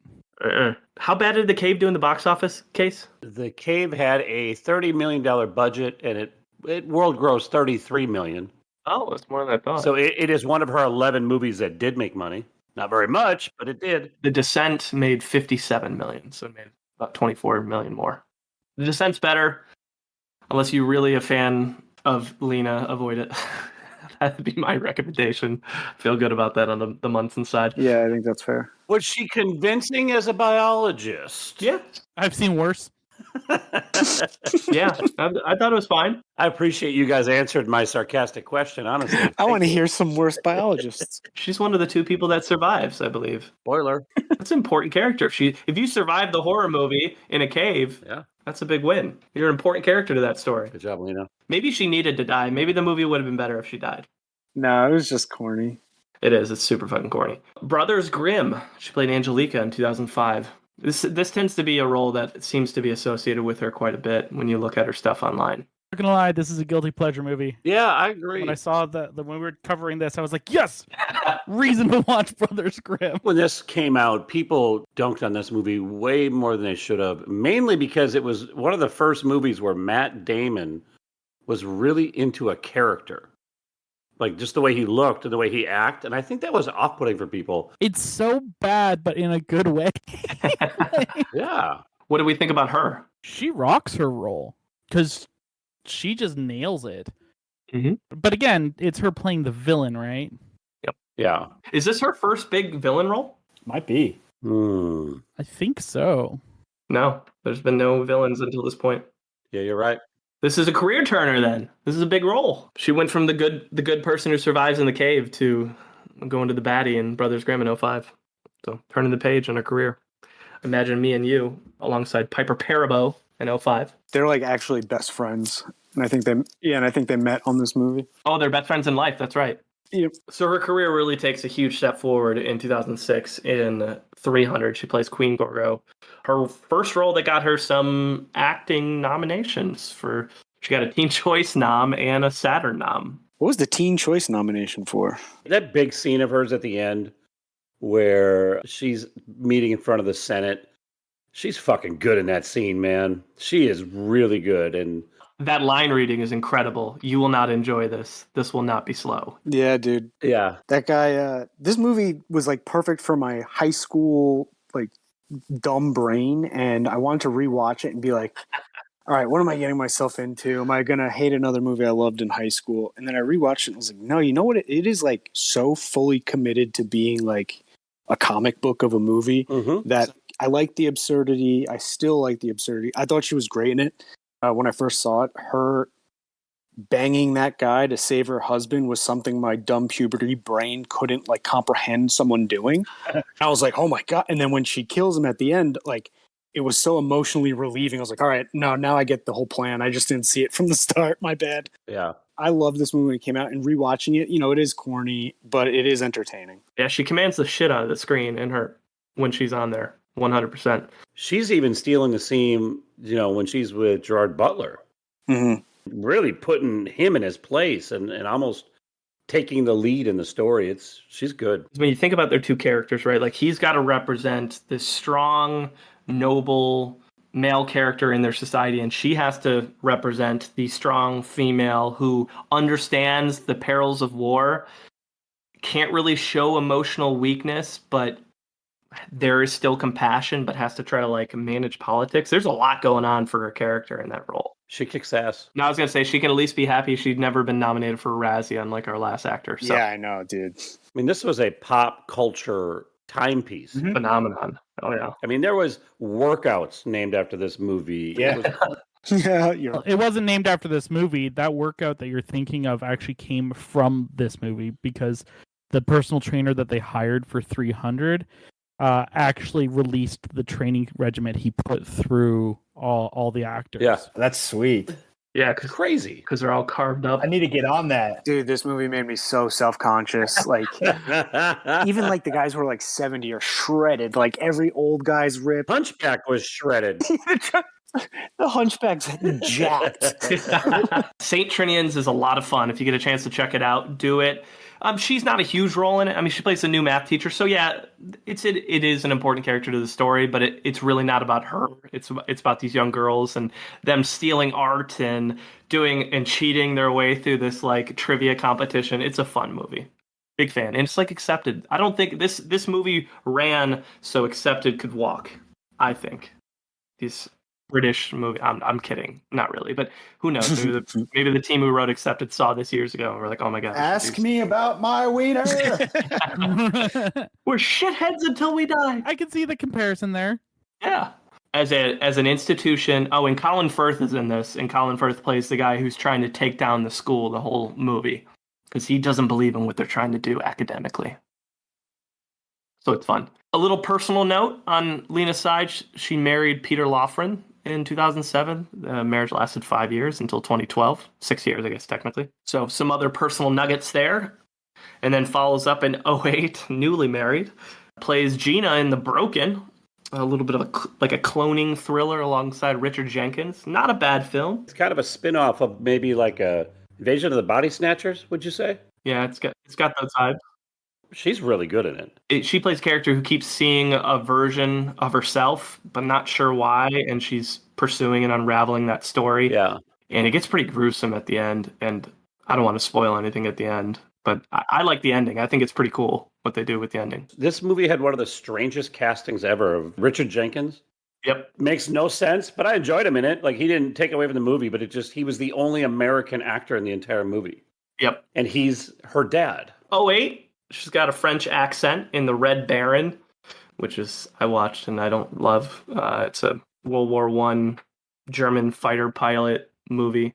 How bad did The Cave do in the box office, Case? The Cave had a $30 million budget, and it world grossed $33 million. Oh, it's more than I thought. So it is one of her 11 movies that did make money. Not very much, but it did. The Descent made $57 million, so it made about $24 million more. The Descent's better, unless you're really a fan of Lena. Avoid it. That'd be my recommendation. Feel good about that on the Munson side. Yeah, I think that's fair. Was she convincing as a biologist? Yeah. I've seen worse. Yeah. I thought it was fine. I appreciate you guys answered my sarcastic question, honestly. I want to hear some worse biologists. She's one of the 2 people that survives, I believe. Spoiler. That's an important character. If you survive the horror movie in a cave, Yeah. that's a big win. You're an important character to that story. Good job, Lena. Maybe she needed to die. Maybe the movie would have been better if she died. No, it was just corny. It is. It's super fucking corny. Brothers Grimm. She played Angelica in 2005. This tends to be a role that seems to be associated with her quite a bit when you look at her stuff online. Not gonna lie, this is a guilty pleasure movie. Yeah, I agree. When I saw when we were covering this, I was like, yes, reason to watch Brothers Grimm. When this came out, people dunked on this movie way more than they should have, mainly because it was one of the first movies where Matt Damon was really into a character. Like just the way he looked and the way he acted. And I think that was off-putting for people. It's so bad, but in a good way. Yeah. What do we think about her? She rocks her role because she just nails it. Mm-hmm. But again, it's her playing the villain, right? Yep. Yeah. Is this her first big villain role? Might be. I think so. No, there's been no villains until this point. Yeah, you're right. This is a career turner then. This is a big role. She went from the good person who survives in the cave to going to the baddie in Brothers Grimm in 2005. So turning the page on her career. Imagine me and you alongside Piper Perabo in 2005. They're like actually best friends. And I think they met on this movie. Oh, they're best friends in life. That's right. Yep. So her career really takes a huge step forward in 2006 in 300. She plays Queen Gorgo. Her first role that got her some acting nominations she got a Teen Choice nom and a Saturn nom. What was the Teen Choice nomination for? That big scene of hers at the end where she's meeting in front of the Senate. She's fucking good in that scene, man. She is really good. And that line reading is incredible. You will not enjoy this. This will not be slow. Yeah, dude. yeah. That guy, this movie was like perfect for my high school, like dumb brain. And I wanted to rewatch it and be like, all right, what am I getting myself into? Am I going to hate another movie I loved in high school? And then I rewatched it and was like, no, you know what? It is like so fully committed to being like a comic book of a movie that I like the absurdity. I still like the absurdity. I thought she was great in it. When I first saw it, her banging that guy to save her husband was something my dumb puberty brain couldn't like comprehend someone doing. I was like, oh my God. And then when she kills him at the end, like it was so emotionally relieving. I was like, all right, now I get the whole plan. I just didn't see it from the start. My bad. Yeah. I love this movie when it came out, and rewatching it, it is corny, but it is entertaining. Yeah, she commands the shit out of the screen when she's on there. 100%. She's even stealing the scene, when she's with Gerard Butler. Mm-hmm. Really putting him in his place and almost taking the lead in the story. She's good. When you think about their 2 characters, right? Like he's got to represent this strong, noble male character in their society, and she has to represent the strong female who understands the perils of war, can't really show emotional weakness, but there is still compassion, but has to try to like manage politics. There's a lot going on for her character in that role. She kicks ass. Now I was going to say she can at least be happy she'd never been nominated for a Razzie, unlike our last actor. So. Yeah, I know, dude. I mean, this was a pop culture timepiece. Phenomenon. Oh, yeah. I mean, there was workouts named after this movie. Yeah. It wasn't named after this movie. That workout that you're thinking of actually came from this movie because the personal trainer that they hired for 300 actually released the training regimen he put through all the actors. Yeah. That's sweet. Yeah, Crazy. because they're all carved up. I need to get on that. Dude, this movie made me so self-conscious. Like, even like the guys who are like 70 are shredded. Like every old guy's ripped. Hunchback was shredded. The Hunchback's jacked. Saint Trinians is a lot of fun. If you get a chance to check it out, do it. She's not a huge role in it. I mean, she plays a new math teacher. So yeah, it is an important character to the story, but it's really not about her. It's about these young girls and them stealing art and doing and cheating their way through this like trivia competition. It's a fun movie. Big fan. And it's like accepted. I don't think this movie ran so accepted could walk. I think. British movie. I'm kidding, not really, but who knows? Maybe the team who wrote Accepted saw this years ago and we're like, oh my god. Ask me about my wiener. We're shitheads until we die. I can see the comparison there. Yeah. As an institution. Oh, and Colin Firth is in this, and Colin Firth plays the guy who's trying to take down the school the whole movie because he doesn't believe in what they're trying to do academically. So it's fun. A little personal note on Lena's side, she married Peter Lawfren in 2007. The marriage lasted 5 years until 2012. 6 years, I guess, technically. So some other personal nuggets there. And then follows up in 2008, newly married. Plays Gina in The Broken. A little bit of a cloning thriller alongside Richard Jenkins. Not a bad film. It's kind of a spin-off of maybe like a Invasion of the Body Snatchers, would you say? Yeah, it's got those vibes. She's really good in it. She plays a character who keeps seeing a version of herself, but not sure why, and she's pursuing and unraveling that story. Yeah. And it gets pretty gruesome at the end, and I don't want to spoil anything at the end, but I like the ending. I think it's pretty cool what they do with the ending. This movie had one of the strangest castings ever of Richard Jenkins. Yep. Makes no sense, but I enjoyed him in it. Like, he didn't take away from the movie, but he was the only American actor in the entire movie. Yep. And he's her dad. 2008. She's got a French accent in The Red Baron, which is I watched and I don't love. It's a World War I German fighter pilot movie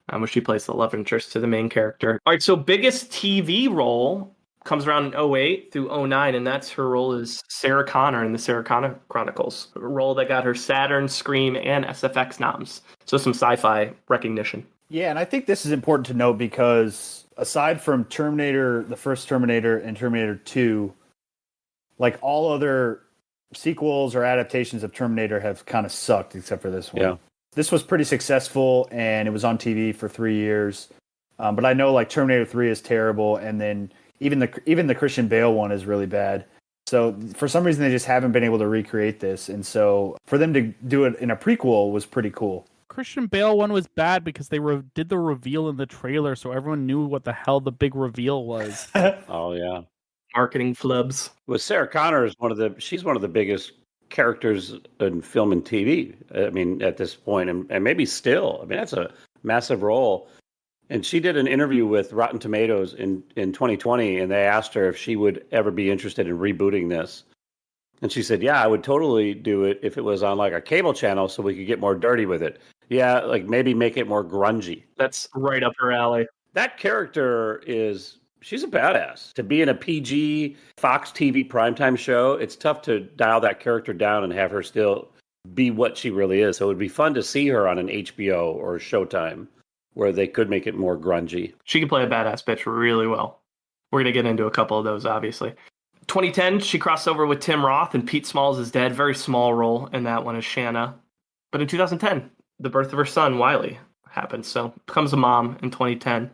where she plays the love interest to the main character. All right, so biggest TV role comes around in 2008 through 2009, and that's her role as Sarah Connor in the Sarah Connor Chronicles, a role that got her Saturn, Scream, and SFX noms. So some sci-fi recognition. Yeah, and I think this is important to note because aside from Terminator, the first Terminator, and Terminator 2, like all other sequels or adaptations of Terminator have kind of sucked except for this one. Yeah. This was pretty successful, and it was on TV for 3 years. But I know like Terminator 3 is terrible, and then even the Christian Bale one is really bad. So for some reason, they just haven't been able to recreate this. And so for them to do it in a prequel was pretty cool. Christian Bale one was bad because they did the reveal in the trailer, so everyone knew what the hell the big reveal was. Oh, yeah. Marketing flubs. Well, Sarah Connor is she's one of the biggest characters in film and TV. I mean, at this point, and maybe still. I mean, that's a massive role. And she did an interview with Rotten Tomatoes in 2020, and they asked her if she would ever be interested in rebooting this. And she said, yeah, I would totally do it if it was on like a cable channel so we could get more dirty with it. Yeah, like maybe make it more grungy. That's right up her alley. That character she's a badass. To be in a PG Fox TV primetime show, it's tough to dial that character down and have her still be what she really is. So it would be fun to see her on an HBO or Showtime where they could make it more grungy. She could play a badass bitch really well. We're going to get into a couple of those, obviously. 2010, she crossed over with Tim Roth and Pete Smalls is Dead. Very small role in that one as Shanna. But in 2010, the birth of her son, Wiley, happened. So becomes a mom in 2010.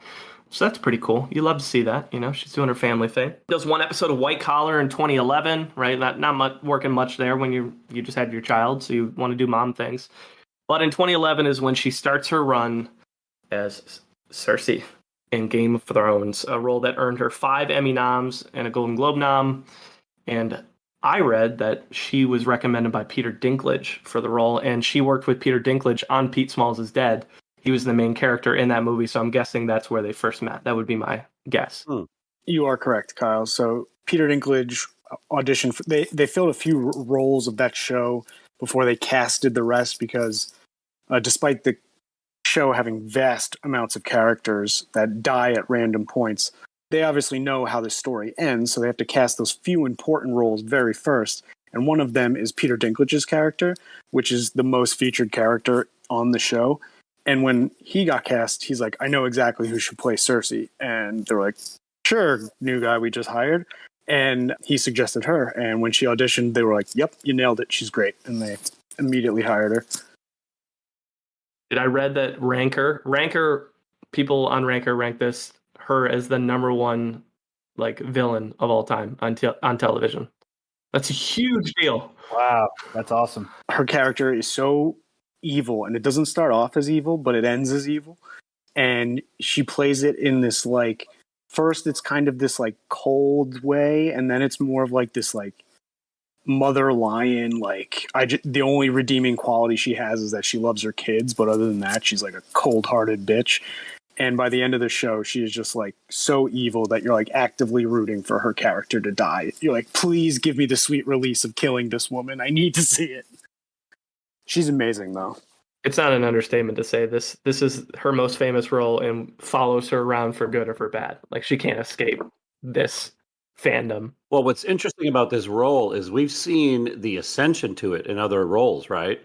So that's pretty cool. You love to see that. You know, she's doing her family thing. Does one episode of White Collar in 2011, right? Not much, working much there when you just had your child, so you want to do mom things. But in 2011 is when she starts her run as Cersei in Game of Thrones, a role that earned her 5 Emmy noms and a Golden Globe nom. And I read that she was recommended by Peter Dinklage for the role, and she worked with Peter Dinklage on Pete Smalls is Dead. He was the main character in that movie, so I'm guessing that's where they first met. That would be my guess. You are correct, Kyle. So Peter Dinklage auditioned. They filled a few roles of that show before they casted the rest because despite the show having vast amounts of characters that die at random points, they obviously know how the story ends, so they have to cast those few important roles very first. And one of them is Peter Dinklage's character, which is the most featured character on the show. And when he got cast, he's like, I know exactly who should play Cersei. And they're like, sure, new guy we just hired. And he suggested her. And when she auditioned, they were like, yep, you nailed it. She's great. And they immediately hired her. I read that Ranker, people on Ranker rank her as the number one like villain of all time on television. That's a huge deal. Wow, that's awesome. Her character is so evil, and it doesn't start off as evil, but it ends as evil. And she plays it in this like, first it's kind of this like cold way, and then it's more of like this like mother lion. Like the only redeeming quality she has is that she loves her kids, but other than that, she's like a cold-hearted bitch. And by the end of the show, she is just like so evil that you're like actively rooting for her character to die. You're like, please give me the sweet release of killing this woman. I need to see it. She's amazing, though. It's not an understatement to say this is her most famous role and follows her around for good or for bad. Like, she can't escape this fandom. Well, what's interesting about this role is we've seen the ascension to it in other roles, right?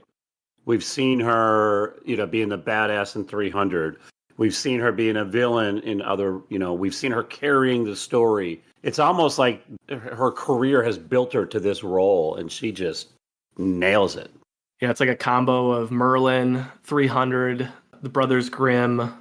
We've seen her, being the badass in 300. We've seen her being a villain in other, we've seen her carrying the story. It's almost like her career has built her to this role, and she just nails it. Yeah, it's like a combo of Merlin, 300, The Brothers Grimm,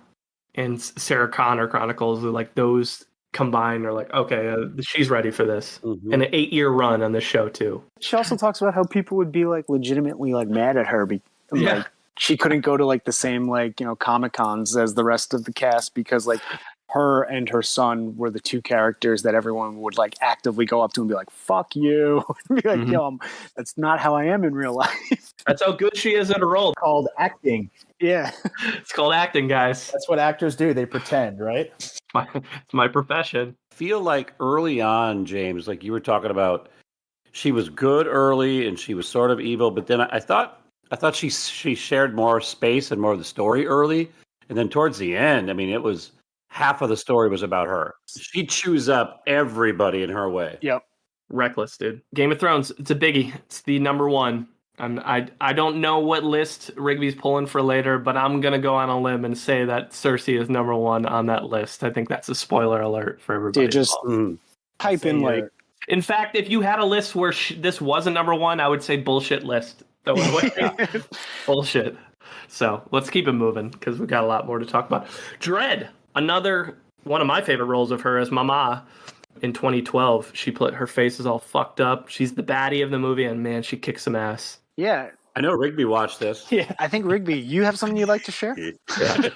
and Sarah Connor Chronicles. Like, those combined are like, okay, she's ready for this. Mm-hmm. And an 8-year run on this show, too. She also talks about how people would be like legitimately like mad at her. Like, she couldn't go to like the same Comic-Cons as the rest of the cast because like her and her son were the two characters that everyone would like actively go up to and be like, fuck you. And be like, yo, that's not how I am in real life. That's how good she is at her role. It's called acting. Yeah. It's called acting, guys. That's what actors do. They pretend, right? It's my profession. I feel like early on, James, like you were talking about, she was good early and she was sort of evil, but then I thought she shared more space and more of the story early. And then towards the end, I mean, it was half of the story was about her. She chews up everybody in her way. Yep. Reckless, dude. Game of Thrones, it's a biggie. It's the number one. I don't know what list Rigby's pulling for later, but I'm going to go on a limb and say that Cersei is number one on that list. I think that's a spoiler alert for everybody. Dude, just type in like... In fact, if you had a list where this wasn't number one, I would say bullshit list. Bullshit. So let's keep it moving because we've got a lot more to talk about. Dredd, another one of my favorite roles of her as Mama in 2012. Her face is all fucked up. She's the baddie of the movie, and man, she kicks some ass. Yeah. I know Rigby watched this. Yeah, I think Rigby, you have something you'd like to share? Yeah.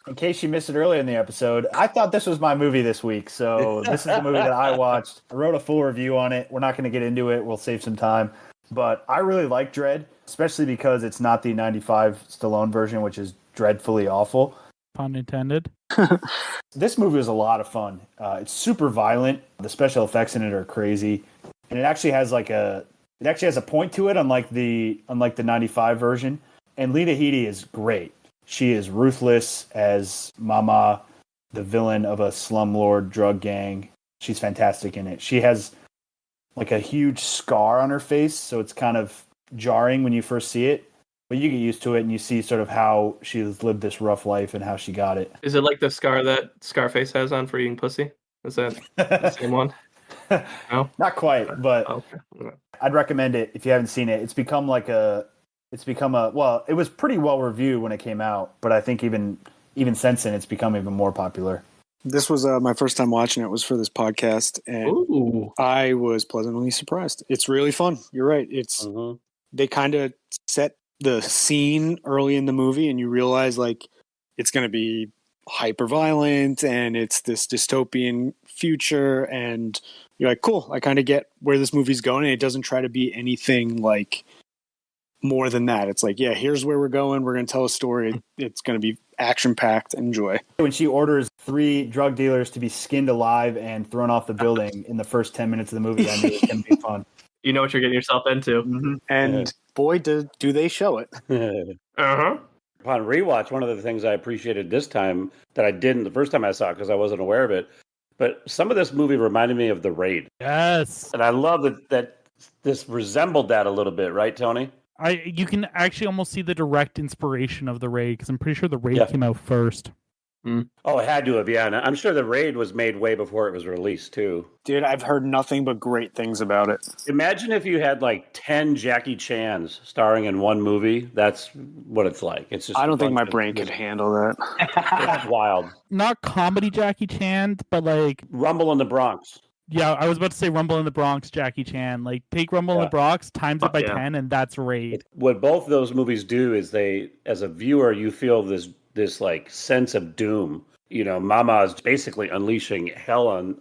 In case you missed it earlier in the episode, I thought this was my movie this week. So this is the movie that I watched. I wrote a full review on it. We're not going to get into it. We'll save some time. But I really like Dredd, especially because it's not the 95 Stallone version, which is dreadfully awful. Pun intended. This movie was a lot of fun. It's super violent. The special effects in it are crazy. And it actually has a point to it, unlike the 95 version. And Lena Headey is great. She is ruthless as Mama, the villain of a slumlord drug gang. She's fantastic in it. She has like a huge scar on her face, so it's kind of jarring when you first see it. But you get used to it and you see sort of how she's lived this rough life and how she got it. Is it like the scar that Scarface has on for eating pussy? Is that the same one? No? Not quite, but okay. I'd recommend it if you haven't seen it. It was pretty well reviewed when it came out, but I think even since then it's become even more popular. This was my first time watching it. It was for this podcast, and I was pleasantly surprised. It's really fun. You're right. It's They kind of set the scene early in the movie, and you realize like it's going to be hyper violent, and it's this dystopian future, and you're like, cool. I kind of get where this movie's going, and it doesn't try to be anything like more than that. It's like, yeah, here's where we're going. We're going to tell a story. It's going to be action-packed. Enjoy. When she orders 3 drug dealers to be skinned alive and thrown off the building in the first 10 minutes of the movie, I knew it was going to be fun. You know what you're getting yourself into. And boy, do they show it. Uh-huh. Upon rewatch, one of the things I appreciated this time that I didn't the first time I saw it because I wasn't aware of it, but some of this movie reminded me of The Raid. Yes. And I love that this resembled that a little bit, right, Tony? You can actually almost see the direct inspiration of The Raid, because I'm pretty sure The Raid came out first. Oh, it had to have, yeah. And I'm sure The Raid was made way before it was released, too. Dude, I've heard nothing but great things about it. Imagine if you had like 10 Jackie Chans starring in one movie. That's what it's like. It's just I don't think my brain could handle that. It's wild. Not comedy Jackie Chan, but like... Rumble in the Bronx. Yeah, I was about to say Rumble in the Bronx, Jackie Chan. Like, take Rumble in the Bronx, times it by 10, and that's Raid. What both those movies do is they, as a viewer, you feel this like sense of doom. You know, Mama is basically unleashing hell on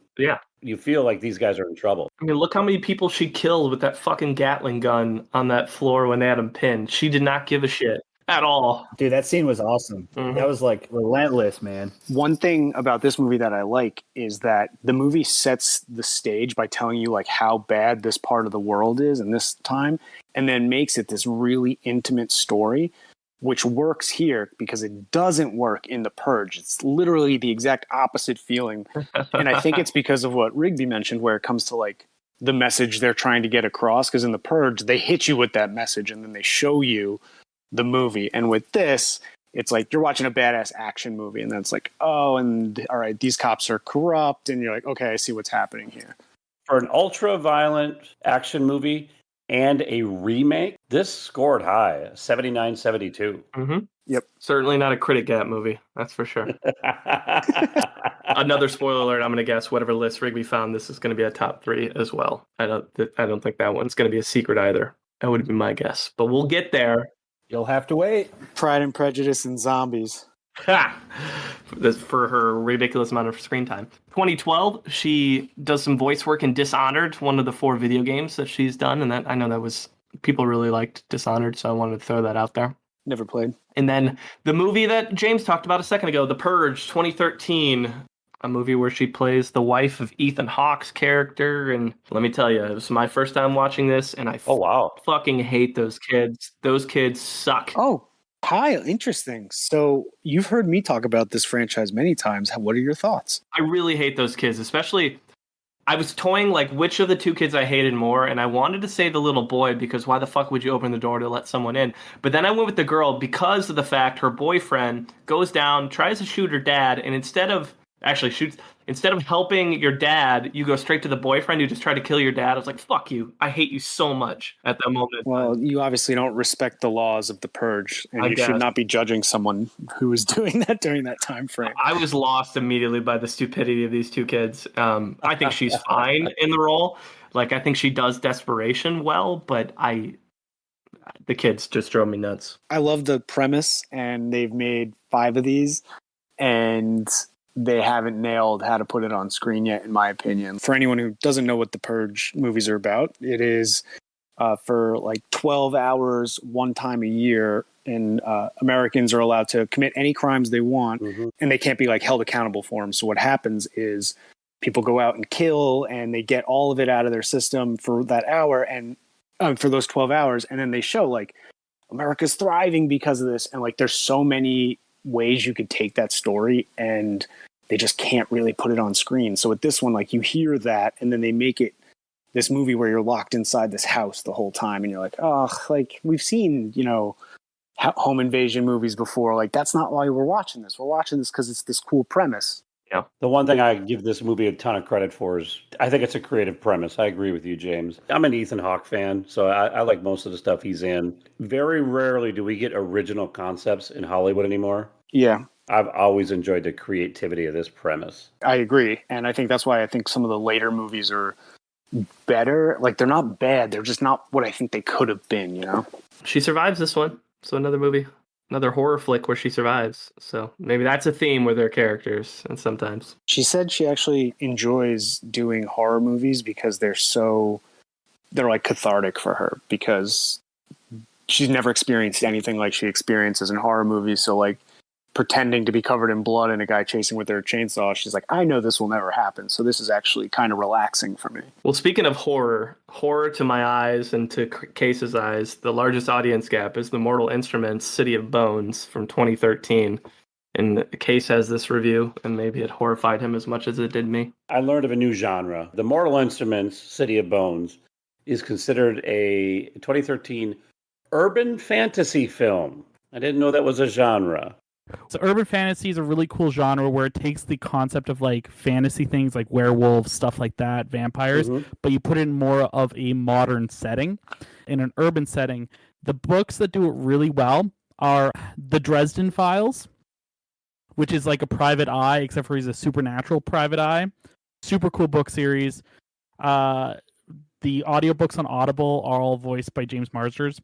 you feel like these guys are in trouble. I mean, look how many people she killed with that fucking Gatling gun on that floor when they had him pinned. She did not give a shit at all. Dude, that scene was awesome. Mhm. That was like relentless, man. One thing about this movie that I like is that the movie sets the stage by telling you like how bad this part of the world is in this time, and then makes it this really intimate story, which works here because it doesn't work in The Purge. It's literally the exact opposite feeling. And I think it's because of what Rigby mentioned, where it comes to like the message they're trying to get across. Because in The Purge, they hit you with that message and then they show you the movie. And with this, it's like you're watching a badass action movie, and then it's like, oh, and all right, these cops are corrupt, and you're like, okay, I see what's happening here. For an ultra-violent action movie and a remake, this scored high, 79-72. Mm-hmm. Yep. Certainly not a critic gap movie, that's for sure. Another spoiler alert, I'm going to guess whatever list Rigby found, this is going to be a top 3 as well. I don't think that one's going to be a secret either. That would be my guess. But we'll get there. You'll have to wait. Pride and Prejudice and zombies. Ha! For her ridiculous amount of screen time. 2012, she does some voice work in Dishonored, one of the 4 video games that she's done, and that I know that was people really liked Dishonored, so I wanted to throw that out there. Never played. And then the movie that James talked about a second ago, The Purge, 2013, a movie where she plays the wife of Ethan Hawke's character. And let me tell you, it was my first time watching this, and I fucking hate those kids. Those kids suck. Oh, Kyle, interesting. So you've heard me talk about this franchise many times. What are your thoughts? I really hate those kids, especially I was toying like which of the 2 kids I hated more, and I wanted to say the little boy because why the fuck would you open the door to let someone in? But then I went with the girl because of the fact her boyfriend goes down, tries to shoot her dad, and instead of helping your dad, you go straight to the boyfriend who just tried to kill your dad. I was like, fuck you. I hate you so much at that moment. Well, you obviously don't respect the laws of the Purge, and you should not be judging someone who was doing that during that time frame. I was lost immediately by the stupidity of these 2 kids. I think she's fine in the role. Like, I think she does desperation well, but the kids just drove me nuts. I love the premise, and they've made 5 of these, and they haven't nailed how to put it on screen yet, in my opinion. For anyone who doesn't know what the Purge movies are about, it is for like 12 hours, one time a year, and Americans are allowed to commit any crimes they want, and they can't be like held accountable for them. So what happens is people go out and kill, and they get all of it out of their system for that hour, and for those 12 hours, and then they show like America's thriving because of this, and like there's so many ways you could take that story, and they just can't really put it on screen. So with this one, like you hear that, and then they make it this movie where you're locked inside this house the whole time, and you're like, oh, like we've seen, home invasion movies before. Like that's not why we're watching this. We're watching this because it's this cool premise. Yeah. The one thing I give this movie a ton of credit for is I think it's a creative premise. I agree with you, James. I'm an Ethan Hawke fan, so I like most of the stuff he's in. Very rarely do we get original concepts in Hollywood anymore. Yeah. I've always enjoyed the creativity of this premise. I agree. And I think that's why I think some of the later movies are better. Like they're not bad. They're just not what I think they could have been, She survives this one. So another movie. Another horror flick where she survives. So maybe that's a theme with their characters. And sometimes she said she actually enjoys doing horror movies because they're like cathartic for her, because she's never experienced anything like she experiences in horror movies. So like pretending to be covered in blood and a guy chasing with their chainsaw, she's like, I know this will never happen. So this is actually kind of relaxing for me. Well, speaking of horror to my eyes and to Case's eyes, the largest audience gap is the Mortal Instruments City of Bones from 2013. And Case has this review, and maybe it horrified him as much as it did me. I learned of a new genre. The Mortal Instruments City of Bones is considered a 2013 urban fantasy film. I didn't know that was a genre. So urban fantasy is a really cool genre where it takes the concept of like fantasy things like werewolves, stuff like that, vampires, but you put it in more of a modern setting. In an urban setting, the books that do it really well are The Dresden Files, which is like a private eye, except for he's a supernatural private eye. Super cool book series. The audiobooks on Audible are all voiced by James Marsters.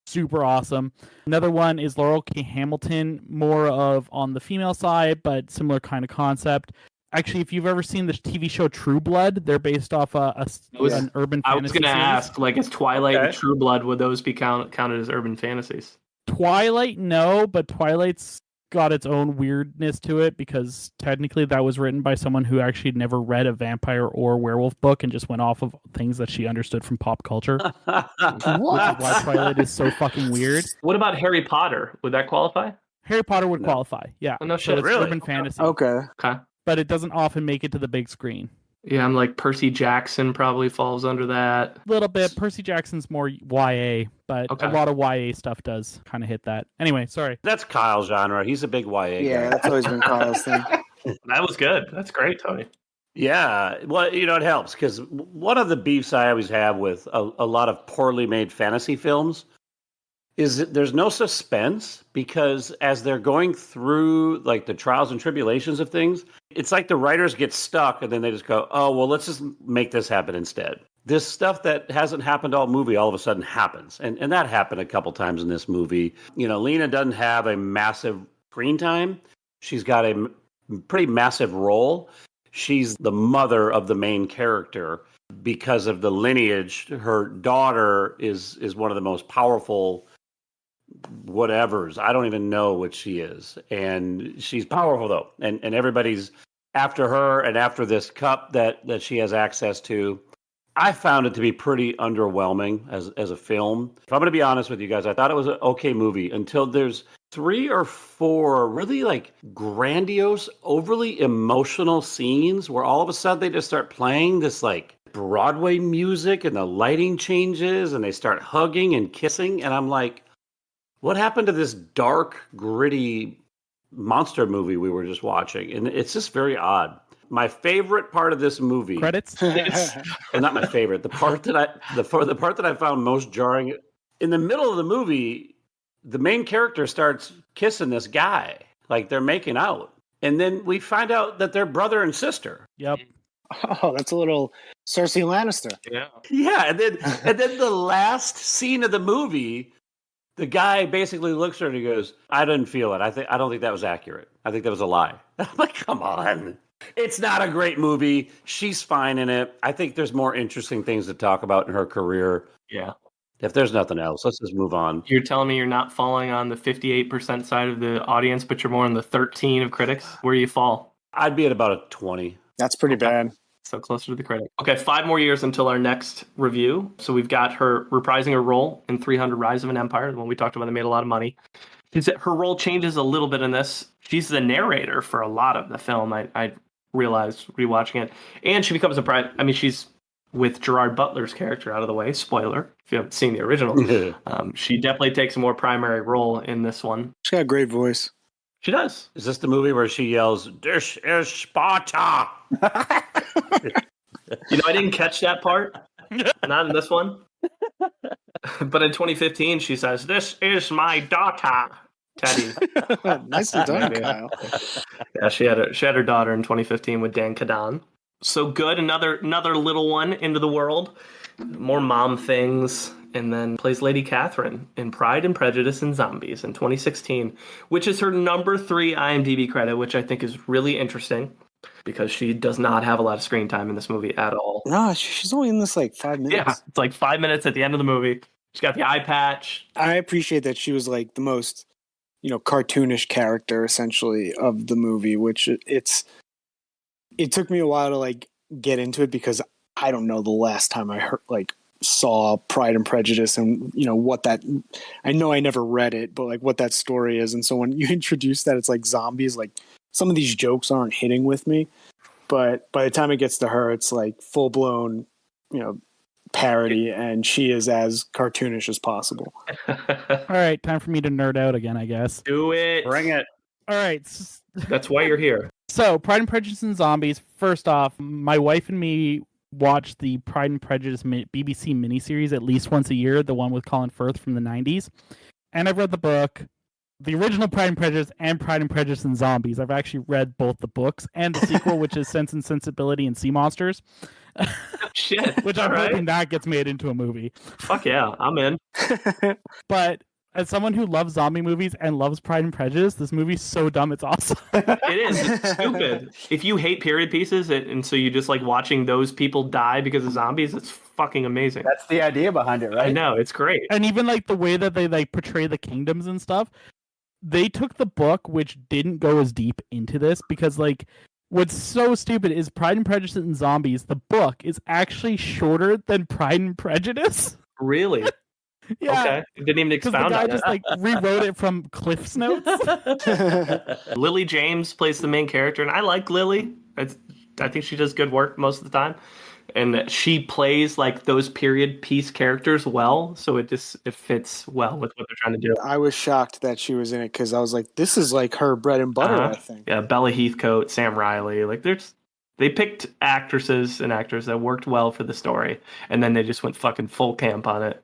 Super awesome. Another one is Laurel K. Hamilton, more of on the female side, but similar kind of concept. Actually, if you've ever seen the TV show True Blood, they're based off an urban fantasy I was going to series. ask, like, is Twilight and Okay. True Blood, would those be counted as urban fantasies? Twilight, no, but Twilight's got its own weirdness to it because technically that was written by someone who actually never read a vampire or werewolf book and just went off of things that she understood from pop culture. Which is why Twilight is so fucking weird. What about Harry Potter? Would that qualify? Harry Potter would qualify, yeah. Oh, no So shit. it's Really? urban fantasy, Okay. Okay. but it doesn't often make it to the big screen. Yeah, I'm like Percy Jackson probably falls under that. A little bit. Percy Jackson's more YA, but Okay. a lot of YA stuff does kind of hit that. Anyway, sorry. That's Kyle's genre. He's a big YA Yeah, guy. that's always been Kyle's thing. That was good. That's great, Tony. Yeah, well, it helps because one of the beefs I always have with a lot of poorly made fantasy films is that there's no suspense because as they're going through like the trials and tribulations of things, it's like the writers get stuck and then they just go, oh, well, let's just make this happen instead. This stuff that hasn't happened all movie all of a sudden happens. And that happened a couple times in this movie. Lena doesn't have a massive screen time. She's got a pretty massive role. She's the mother of the main character because of the lineage. Her daughter is one of the most powerful whatevers. I don't even know what she is. And she's powerful though. And everybody's after her and after this cup that she has access to. I found it to be pretty underwhelming as a film. If I'm going to be honest with you guys, I thought it was an okay movie until there's 3 or 4 really like grandiose, overly emotional scenes where all of a sudden they just start playing this like Broadway music and the lighting changes and they start hugging and kissing. And I'm like, what happened to this dark, gritty monster movie we were just watching? And it's just very odd. My favorite part of this movie, Credits? well, not my favorite, the part that I found most jarring, in the middle of the movie, the main character starts kissing this guy, like they're making out, and then we find out that they're brother and sister. Yep. Oh, that's a little Cersei Lannister. Yeah. Yeah, and then the last scene of the movie, the guy basically looks at her and he goes, "I didn't feel it. I don't think that was accurate. I think that was a lie." I'm like, come on. It's not a great movie. She's fine in it. I think there's more interesting things to talk about in her career. Yeah. If there's nothing else, let's just move on. You're telling me you're not falling on the 58% side of the audience, but you're more on the 13 of critics? Where do you fall? I'd be at about a 20. That's pretty bad. So closer to the critic. Okay, 5 more years until our next review. So we've got her reprising her role in 300 Rise of an Empire, the one we talked about that made a lot of money. Her role changes a little bit in this. She's the narrator for a lot of the film. I realized rewatching it. And she becomes she's with Gerard Butler's character out of the way. Spoiler, if you haven't seen the original. She definitely takes a more primary role in this one. She's got a great voice. She does. Is this the movie where she yells, "This is Sparta"? I didn't catch that part. Not in this one. But in 2015, she says, "This is my daughter, Teddy." Nicely done, Kyle. Yeah, she had her daughter in 2015 with Dan Kadan. So good. Another little one into the world. More mom things. And then plays Lady Catherine in Pride and Prejudice and Zombies in 2016, which is her number 3 IMDb credit, which I think is really interesting because she does not have a lot of screen time in this movie at all. No, she's only in this like 5 minutes. Yeah, it's like 5 minutes at the end of the movie. She's got the eye patch. I appreciate that she was like the most, cartoonish character essentially of the movie, which it took me a while to like get into it because I don't know the last time I saw Pride and Prejudice and what that, I know I never read it, but like what that story is. And so when you introduce that it's like zombies, like some of these jokes aren't hitting with me, but by the time it gets to her, it's like full blown, parody, and she is as cartoonish as possible. All right, time for me to nerd out again, I guess. Do it. Bring it. All right. That's why you're here. So, Pride and Prejudice and Zombies. First off, my wife and me watch the Pride and Prejudice BBC miniseries at least once a year, the one with Colin Firth from the 90s. And I've read the book, the original Pride and Prejudice and Pride and Prejudice and Zombies. I've actually read both the books and the sequel, which is Sense and Sensibility and Sea Monsters. Shit. Which I'm hoping that gets made into a movie. Fuck yeah, I'm in. But as someone who loves zombie movies and loves Pride and Prejudice, this movie's so dumb it's awesome. It is. It's stupid. If you hate period pieces and so you just like watching those people die because of zombies, it's fucking amazing. That's the idea behind it, right? I know, it's great. And even like the way that they like portray the kingdoms and stuff, they took the book, which didn't go as deep into this, because like what's so stupid is Pride and Prejudice and Zombies, the book is actually shorter than Pride and Prejudice. Really? Yeah. Okay. It didn't even Because the expound guy on just it. like rewrote it from Cliff's Notes. Lily James plays the main character, and I like Lily. I think she does good work most of the time. And she plays like those period piece characters well, so it fits well with what they're trying to do. I was shocked that she was in it because I was like, this is like her bread and butter, I think. Yeah, Bella Heathcote, Sam Riley, like they picked actresses and actors that worked well for the story, and then they just went fucking full camp on it.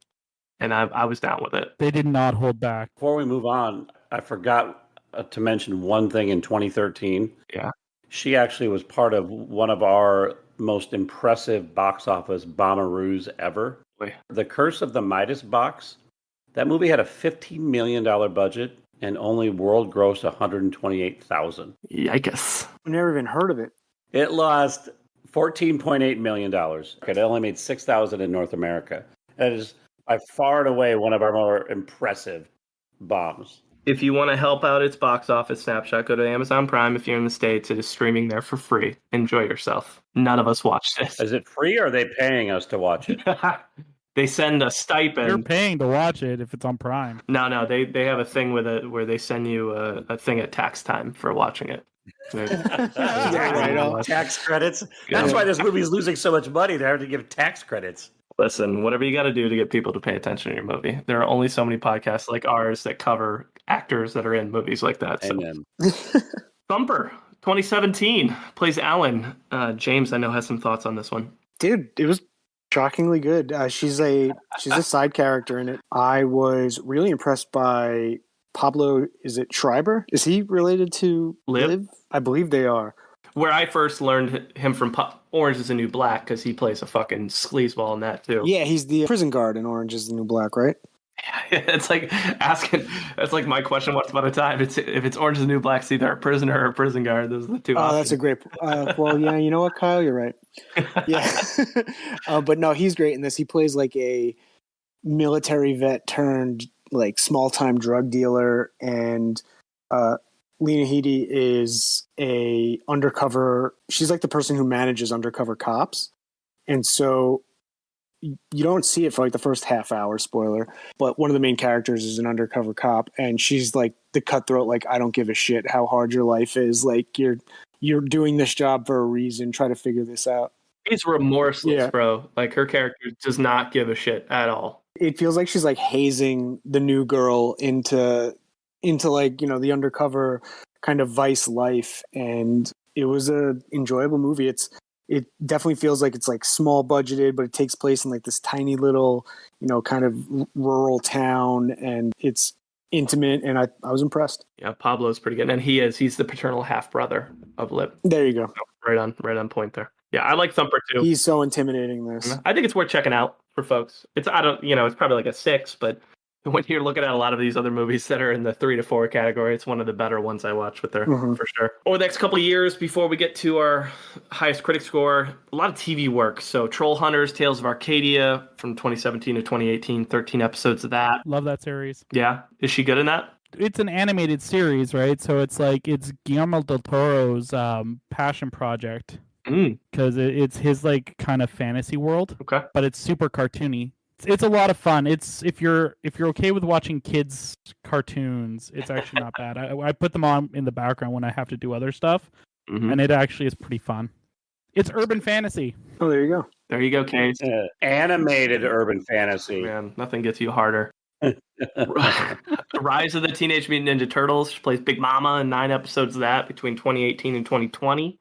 And I was down with it. They did not hold back. Before we move on, I forgot to mention one thing in 2013. Yeah. She actually was part of one of our most impressive box office bomberoos ever. Wait. The Curse of the Midas box. That movie had a $15 million budget and only world grossed $128,000. Yikes. I never even heard of it. It lost $14.8 million. It only made $6,000 in North America. That is by far and away one of our more impressive bombs. If you want to help out its box office snapshot, go to Amazon Prime. If you're in the States, it is streaming there for free. Enjoy yourself. None of us watched this. Is it free or are they paying us to watch it? They send a stipend. You're paying to watch it if it's on Prime. No, they have a thing with it where they send you a thing at tax time for watching it. Tax credits. That's why this movie is losing so much money. They have to give tax credits. Listen, whatever you got to do to get people to pay attention to your movie. There are only so many podcasts like ours that cover actors that are in movies like that. So. Amen. Thumper, 2017, plays Alan. James, I know, has some thoughts on this one. Dude, it was shockingly good. She's a side character in it. I was really impressed by Pablo. Is it Schreiber? Is he related to Liv? I believe they are. Where I first learned him from Orange is the New Black, because he plays a fucking sleazeball in that too. Yeah, he's the prison guard in Orange is the New Black, right? It's like asking. That's like my question once upon a time. If it's Orange is the New Black, it's either a prisoner or a prison guard. Those are the two. Oh, that's a great. Well, yeah, you know what, Kyle, you're right. Yeah, but no, he's great in this. He plays like a military vet turned like small time drug dealer, and Lena Headey is a undercover. She's like the person who manages undercover cops, and so you don't see it for like the first half hour. Spoiler, but one of the main characters is an undercover cop, and she's like the cutthroat. Like, I don't give a shit how hard your life is. Like, you're doing this job for a reason. Try to figure this out. She's remorseless, bro. Like, her character does not give a shit at all. It feels like she's like hazing the new girl into like, you know, the undercover kind of vice life. And it was a enjoyable movie. It definitely feels like it's like small budgeted, but it takes place in like this tiny little, you know, kind of rural town, and it's intimate, and I was impressed. Yeah, Pablo's pretty good. And he's the paternal half brother of Liv. There you go. Right on point there. Yeah, I like Thumper too. He's so intimidating this. I think it's worth checking out for folks. It's probably like a 6, but when you're looking at a lot of these other movies that are in the 3 to 4 category, it's one of the better ones I watch with her, for sure. Over the next couple of years, before we get to our highest critic score, a lot of TV work. So Troll Hunters, Tales of Arcadia from 2017 to 2018, 13 episodes of that. Love that series. Yeah. Is she good in that? It's an animated series, right? So it's Guillermo del Toro's passion project, because it's his like kind of fantasy world. Okay. But it's super cartoony. It's a lot of fun. It's if you're okay with watching kids cartoons, it's actually not bad. I put them on in the background when I have to do other stuff, and it actually is pretty fun. It's urban fantasy. Oh, there you go. There you go, Case. Animated urban fantasy. Man, nothing gets you harder. Rise of the Teenage Mutant Ninja Turtles. She plays Big Mama in 9 episodes of that between 2018 and 2020.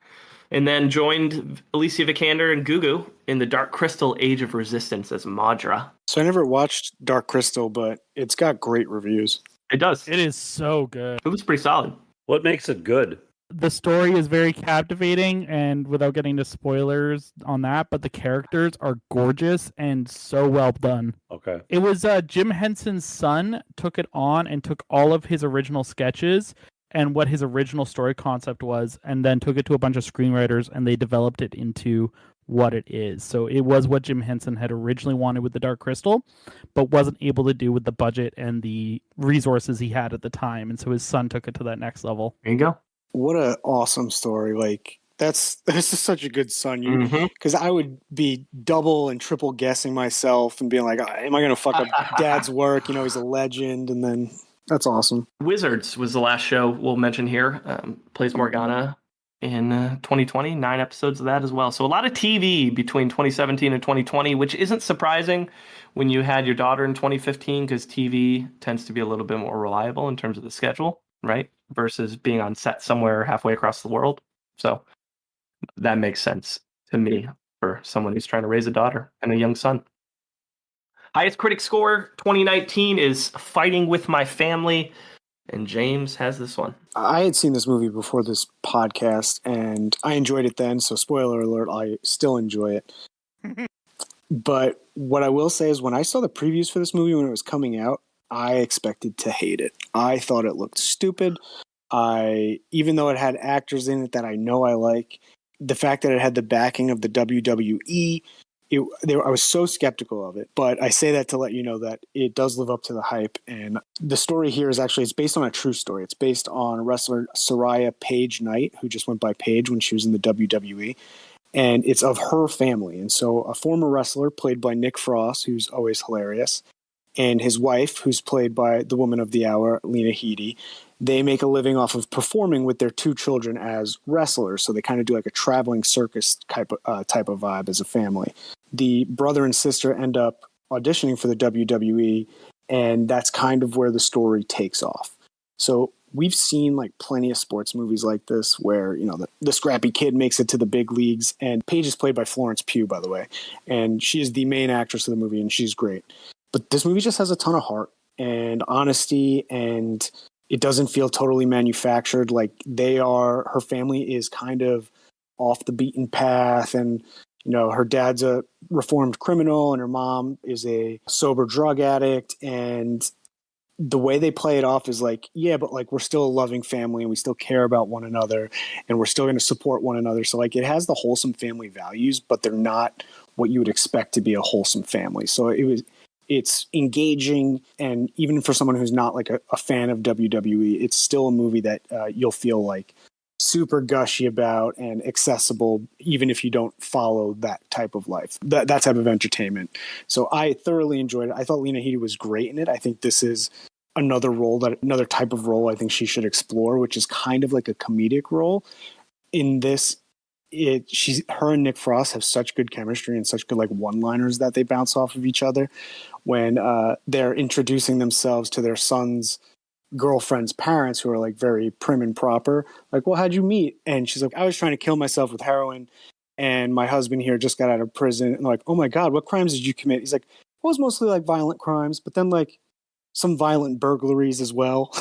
And then joined Alicia Vikander and Gugu in the Dark Crystal Age of Resistance as Maudra. So I never watched Dark Crystal, but it's got great reviews. It does. It is so good. It was pretty solid. What makes it good? the story is very captivating, and without getting to spoilers on that, but the characters are gorgeous and so well done. Okay. It was Jim Henson's son took it on and took all of his original sketches and what his original story concept was, and then took it to a bunch of screenwriters, and they developed it into what it is. So it was what Jim Henson had originally wanted with The Dark Crystal, but wasn't able to do with the budget and the resources he had at the time. And so his son took it to that next level. There you go. What an awesome story. Like, this is such a good son. Because I would be double and triple guessing myself and being like, am I going to fuck up Dad's work? You know, he's a legend. And then that's awesome. Wizards was the last show we'll mention here. Plays Morgana in 2020, 9 episodes of that as well. So a lot of TV between 2017 and 2020, which isn't surprising when you had your daughter in 2015, because TV tends to be a little bit more reliable in terms of the schedule, right? Versus being on set somewhere halfway across the world. So that makes sense to me for someone who's trying to raise a daughter and a young son. Highest critic score 2019 is Fighting with My Family. And James has this one. I had seen this movie before this podcast, and I enjoyed it then. So spoiler alert, I still enjoy it. But what I will say is when I saw the previews for this movie when it was coming out, I expected to hate it. I thought it looked stupid. Even though it had actors in it that I know I like, the fact that it had the backing of the WWE, I was so skeptical of it. But I say that to let you know that it does live up to the hype. And the story here is actually, it's based on a true story. It's based on wrestler Saraya Paige Knight, who just went by Paige when she was in the WWE. And it's of her family. And so a former wrestler played by Nick Frost, who's always hilarious, and his wife, who's played by the woman of the hour, Lena Headey, they make a living off of performing with their 2 children as wrestlers. So they kind of do like a traveling circus type of vibe as a family. The brother and sister end up auditioning for the WWE, and that's kind of where the story takes off. So we've seen like plenty of sports movies like this where, you know, the scrappy kid makes it to the big leagues, and Paige is played by Florence Pugh, by the way, and she is the main actress of the movie, and she's great. But this movie just has a ton of heart and honesty, and it doesn't feel totally manufactured. Like her family is kind of off the beaten path, and, you know, her dad's a reformed criminal and her mom is a sober drug addict. And the way they play it off is like, yeah, but like we're still a loving family and we still care about one another and we're still going to support one another. So like it has the wholesome family values, but they're not what you would expect to be a wholesome family. So it's engaging, and even for someone who's not like a fan of WWE, it's still a movie that you'll feel like super gushy about and accessible, even if you don't follow that type of life, that type of entertainment. So I thoroughly enjoyed it. I thought Lena Headey was great in it. I think this is another type of role I think she should explore, which is kind of like a comedic role. In this, her and Nick Frost have such good chemistry and such good like one-liners that they bounce off of each other when they're introducing themselves to their son's girlfriend's parents, who are like very prim and proper. Like, well, how'd you meet? And she's like, I was trying to kill myself with heroin, and my husband here just got out of prison. And like, oh my God, what crimes did you commit? He's like, well, it was mostly like violent crimes, but then like some violent burglaries as well.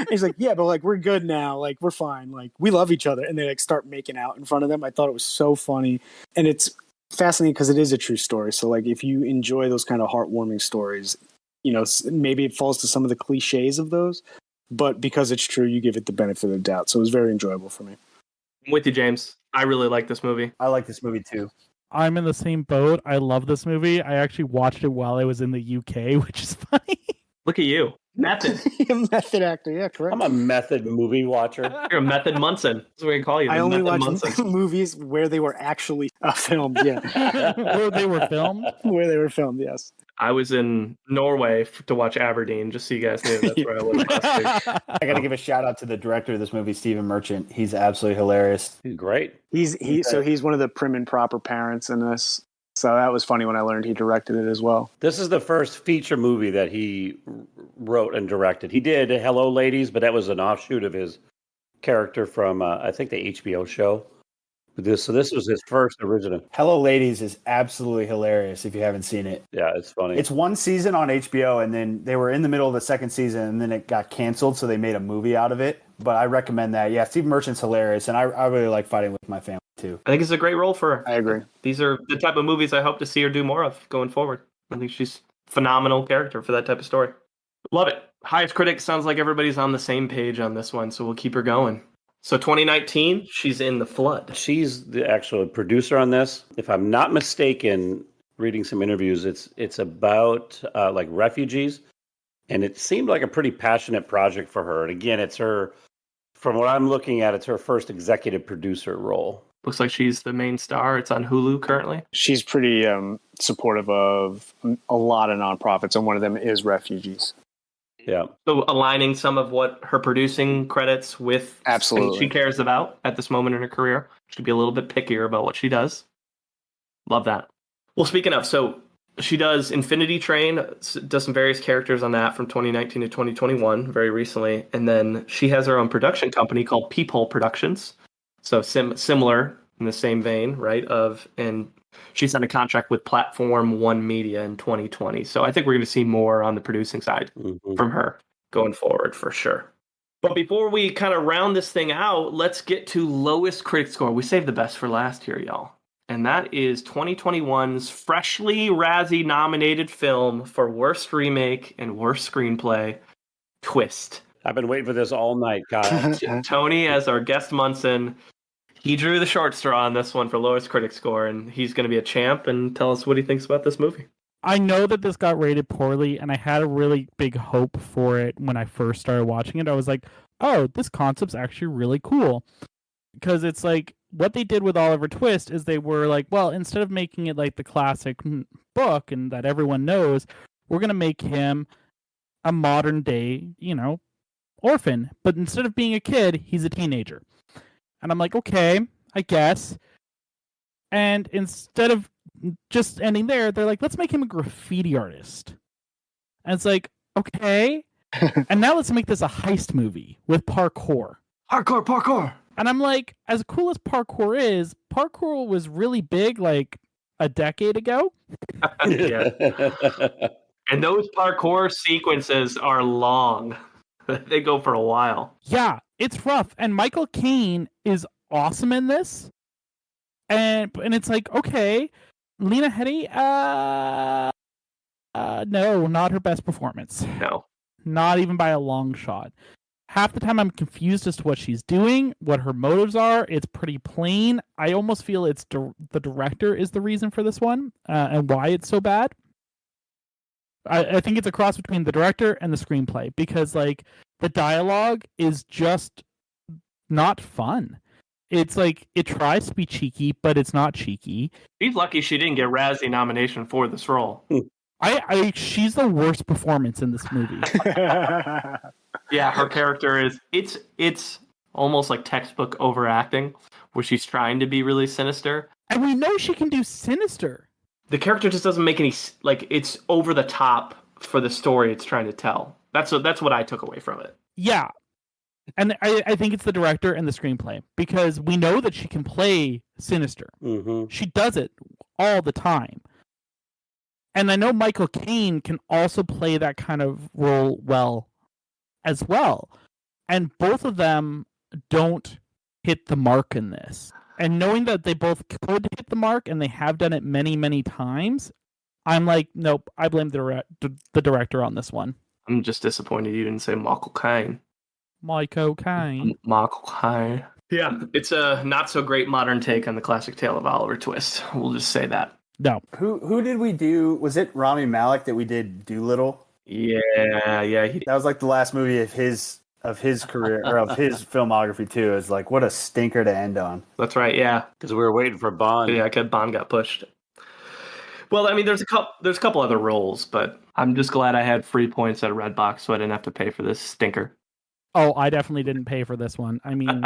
He's like, yeah, but like we're good now, like we're fine, like we love each other. And they like start making out in front of them. I thought it was so funny, and it's fascinating because it is a true story. So like if you enjoy those kind of heartwarming stories, you know, maybe it falls to some of the cliches of those, but because it's true, you give it the benefit of the doubt. So it was very enjoyable for me. I'm with you, James. I really like this movie. I like this movie too. I'm in the same boat. I love this movie. I actually watched it while I was in the UK, which is funny. Look at you. Method. Method actor, yeah, correct. I'm a method movie watcher. You're a Method Munson. That's what we can call you. I only watch Munson. movies where they were actually filmed, yeah. Where they were filmed? Where they were filmed, yes. I was in Norway to watch Aberdeen, just so you guys knew that's where I was last week. I got to give a shout out to the director of this movie, Stephen Merchant. He's absolutely hilarious. He's great. He's one of the prim and proper parents in this. So that was funny when I learned he directed it as well. This is the first feature movie that he wrote and directed. He did Hello Ladies, but that was an offshoot of his character from, I think, the HBO show. So this was his first original. Hello Ladies is absolutely hilarious if you haven't seen it. Yeah, it's funny. It's one season on HBO, and then they were in the middle of the second season, and then it got canceled, so they made a movie out of it. but I recommend that. Yeah, Steve Merchant's hilarious, and I really like Fighting with My Family too. I think it's a great role for her. I agree. These are the type of movies I hope to see her do more of going forward. I think she's a phenomenal character for that type of story. Love it. Highest critic, sounds like everybody's on the same page on this one, so we'll keep her going. So 2019, she's in The Flood. She's the actual producer on this. If I'm not mistaken, reading some interviews, it's about like refugees, and it seemed like a pretty passionate project for her. And again, it's her, from what I'm looking at, it's her first executive producer role. Looks like she's the main star. It's on Hulu currently. She's pretty supportive of a lot of nonprofits, and one of them is refugees. Yeah. So aligning some of what her producing credits with Absolutely. things she cares about at this moment in her career. She could be a little bit pickier about what she does. Love that. Well, speaking of, so she does Infinity Train, does some various characters on that from 2019 to 2021, very recently. And then she has her own production company called Peephole Productions. So similar in the same vein, right? And she signed a contract with Platform One Media in 2020. So I think we're going to see more on the producing side from her going forward for sure. But before we kind of round this thing out, let's get to lowest critic score. We saved the best for last here, y'all. And that is 2021's freshly Razzie-nominated film for Worst Remake and Worst Screenplay, Twist. I've been waiting for this all night, Kyle. Tony, as our guest Munson, he drew the short straw on this one for lowest critic score, and he's going to be a champ and tell us what he thinks about this movie. I know that this got rated poorly, and I had a really big hope for it when I first started watching it. I was like, oh, this concept's actually really cool. Because it's like, what they did with Oliver Twist is they were like, well, instead of making it like the classic book and that everyone knows, we're going to make him a modern day, orphan. But instead of being a kid, he's a teenager. And I'm like, okay, I guess. And instead of just ending there, they're like, let's make him a graffiti artist. And it's like, okay. And now let's make this a heist movie with parkour. Parkour. And I'm like, as cool as parkour was really big like a decade ago. Yeah. And those parkour sequences are long. They go for a while. Yeah, it's rough. And Michael Caine is awesome in this. And it's like, okay, Lena Headey, no, not her best performance. No. Not even by a long shot. Half the time I'm confused as to what she's doing, what her motives are. It's pretty plain. I almost feel it's the director is the reason for this one and why it's so bad. I think it's a cross between the director and the screenplay because like the dialogue is just not fun. It's like it tries to be cheeky, but it's not cheeky. She's lucky she didn't get Razzie nomination for this role. She's the worst performance in this movie. Yeah, her character is it's almost like textbook overacting, where she's trying to be really sinister. And we know she can do sinister. The character just doesn't make any it's over the top for the story it's trying to tell. That's what I took away from it. Yeah. And I think it's the director and the screenplay because we know that she can play sinister. Mm-hmm. She does it all the time. And I know Michael Caine can also play that kind of role well as well. And both of them don't hit the mark in this. And knowing that they both could hit the mark and they have done it many, many times, I'm like, nope, I blame the director on this one. I'm just disappointed you didn't say Michael Caine. Michael Caine. Michael Caine. Yeah, it's a not so great modern take on the classic tale of Oliver Twist. We'll just say that. No. Who did we do? Was it Rami Malek that we did Doolittle? Yeah. That was like the last movie of his career or of his filmography too. It's like what a stinker to end on. That's right. Yeah, Because we were waiting for Bond. yeah. Because Bond got pushed. Well, I mean, there's a couple other roles, but I'm just glad I had free points at Redbox, so I didn't have to pay for this stinker. Oh, I definitely didn't pay for this one. I mean,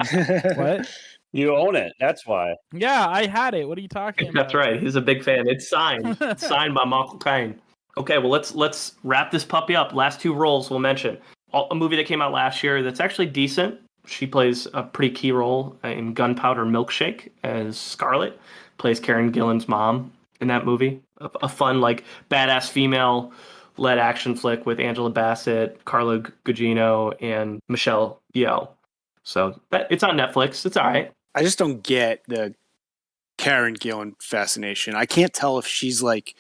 what? You own it. That's why. Yeah, I had it. What are you talking about? That's right. He's a big fan. It's signed. It's signed by Michael Caine. Okay, well, let's wrap this puppy up. Last two roles we'll mention. A movie that came out last year that's actually decent. She plays a pretty key role in Gunpowder Milkshake as Scarlett. Plays Karen Gillan's mom in that movie. A fun, like, badass female-led action flick with Angela Bassett, Carla Gugino, and Michelle Yeoh. So it's on Netflix. It's all right. I just don't get the Karen Gillan fascination. I can't tell if she's like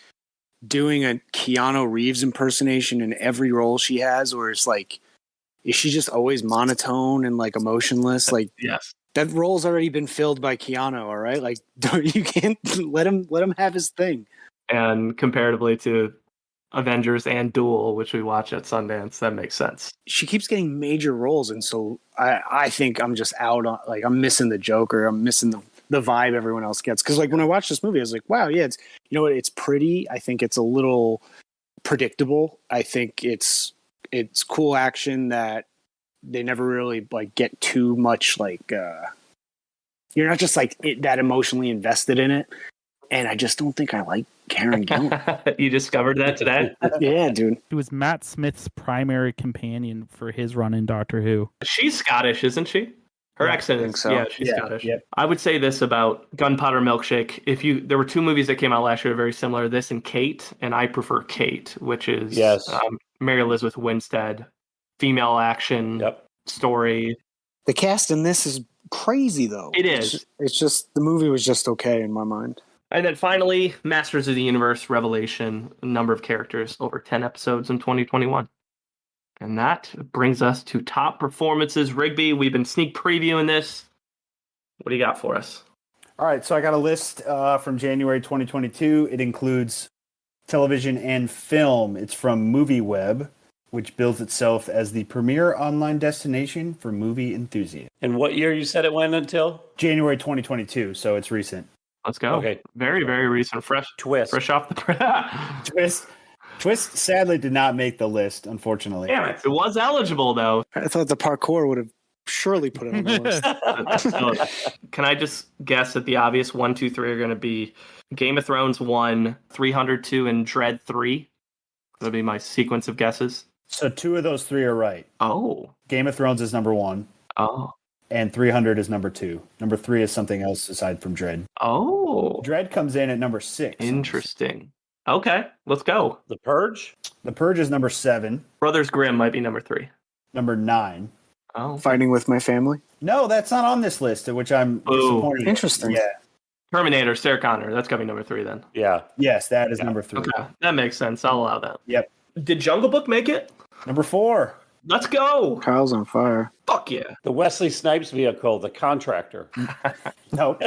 doing a Keanu Reeves impersonation in every role she has, or it's like, is she just always monotone and like emotionless? Like, Yes. that role's already been filled by Keanu, all right? Like, you can't let him have his thing. And comparatively to Avengers and Duel, which we watch at Sundance, that makes sense. She keeps getting major roles, and so I think I'm just out on, like, I'm missing the Joker. I'm missing the vibe everyone else gets. Because like when I watched this movie, I was like, wow, yeah, it's, you know what, it's pretty. I think it's a little predictable. I think it's cool action that they never really like get too much like you're not just like that emotionally invested in it. And I just don't think I like Karen Gillan. You discovered that today? Yeah, dude. It was Matt Smith's primary companion for his run in Doctor Who. She's Scottish, isn't she? Her accent think is, so. yeah, she's Scottish. Yep. I would say this about Gunpowder Milkshake. There were two movies that came out last year very similar, this and Kate, and I prefer Kate, which is Mary Elizabeth Winstead, female action story. The cast in this is crazy, though. It is. It's just, the movie was just okay in my mind. And then finally, Masters of the Universe Revelation, a number of characters, over 10 episodes in 2021. And that brings us to top performances. Rigby, we've been sneak previewing this. What do you got for us? All right, so I got a list from January 2022. It includes television and film. It's from MovieWeb, which bills itself as the premier online destination for movie enthusiasts. And what year you said it went until? January 2022, so it's recent. Let's go. Okay. Very, very recent. Fresh off the press. Twist sadly did not make the list, unfortunately. Damn it. It was eligible, though. I thought the parkour would have surely put it on the list. So, can I just guess that the obvious 1, 2, 3 are going to be Game of Thrones 1, 300 2, and Dread 3? That'll be my sequence of guesses. So 2 of those 3 are right. Oh. Game of Thrones is number 1. Oh. And 300 is number 2. Number 3 is something else aside from Dread. Oh. Dread comes in at number 6. Interesting. Okay, let's go. The Purge? The Purge is number 7. Brothers Grimm might be number 3. Number 9. Oh. Fighting with My Family? No, that's not on this list, which I'm disappointed. Interesting. Yeah. Terminator, Sarah Connor. That's got to be number 3 then. Yeah. Yes, that is number 3. Okay, that makes sense. I'll allow that. Yep. Did Jungle Book make it? Number 4. Let's go. Kyle's on fire. Fuck yeah. The Wesley Snipes vehicle, The Contractor. Nope.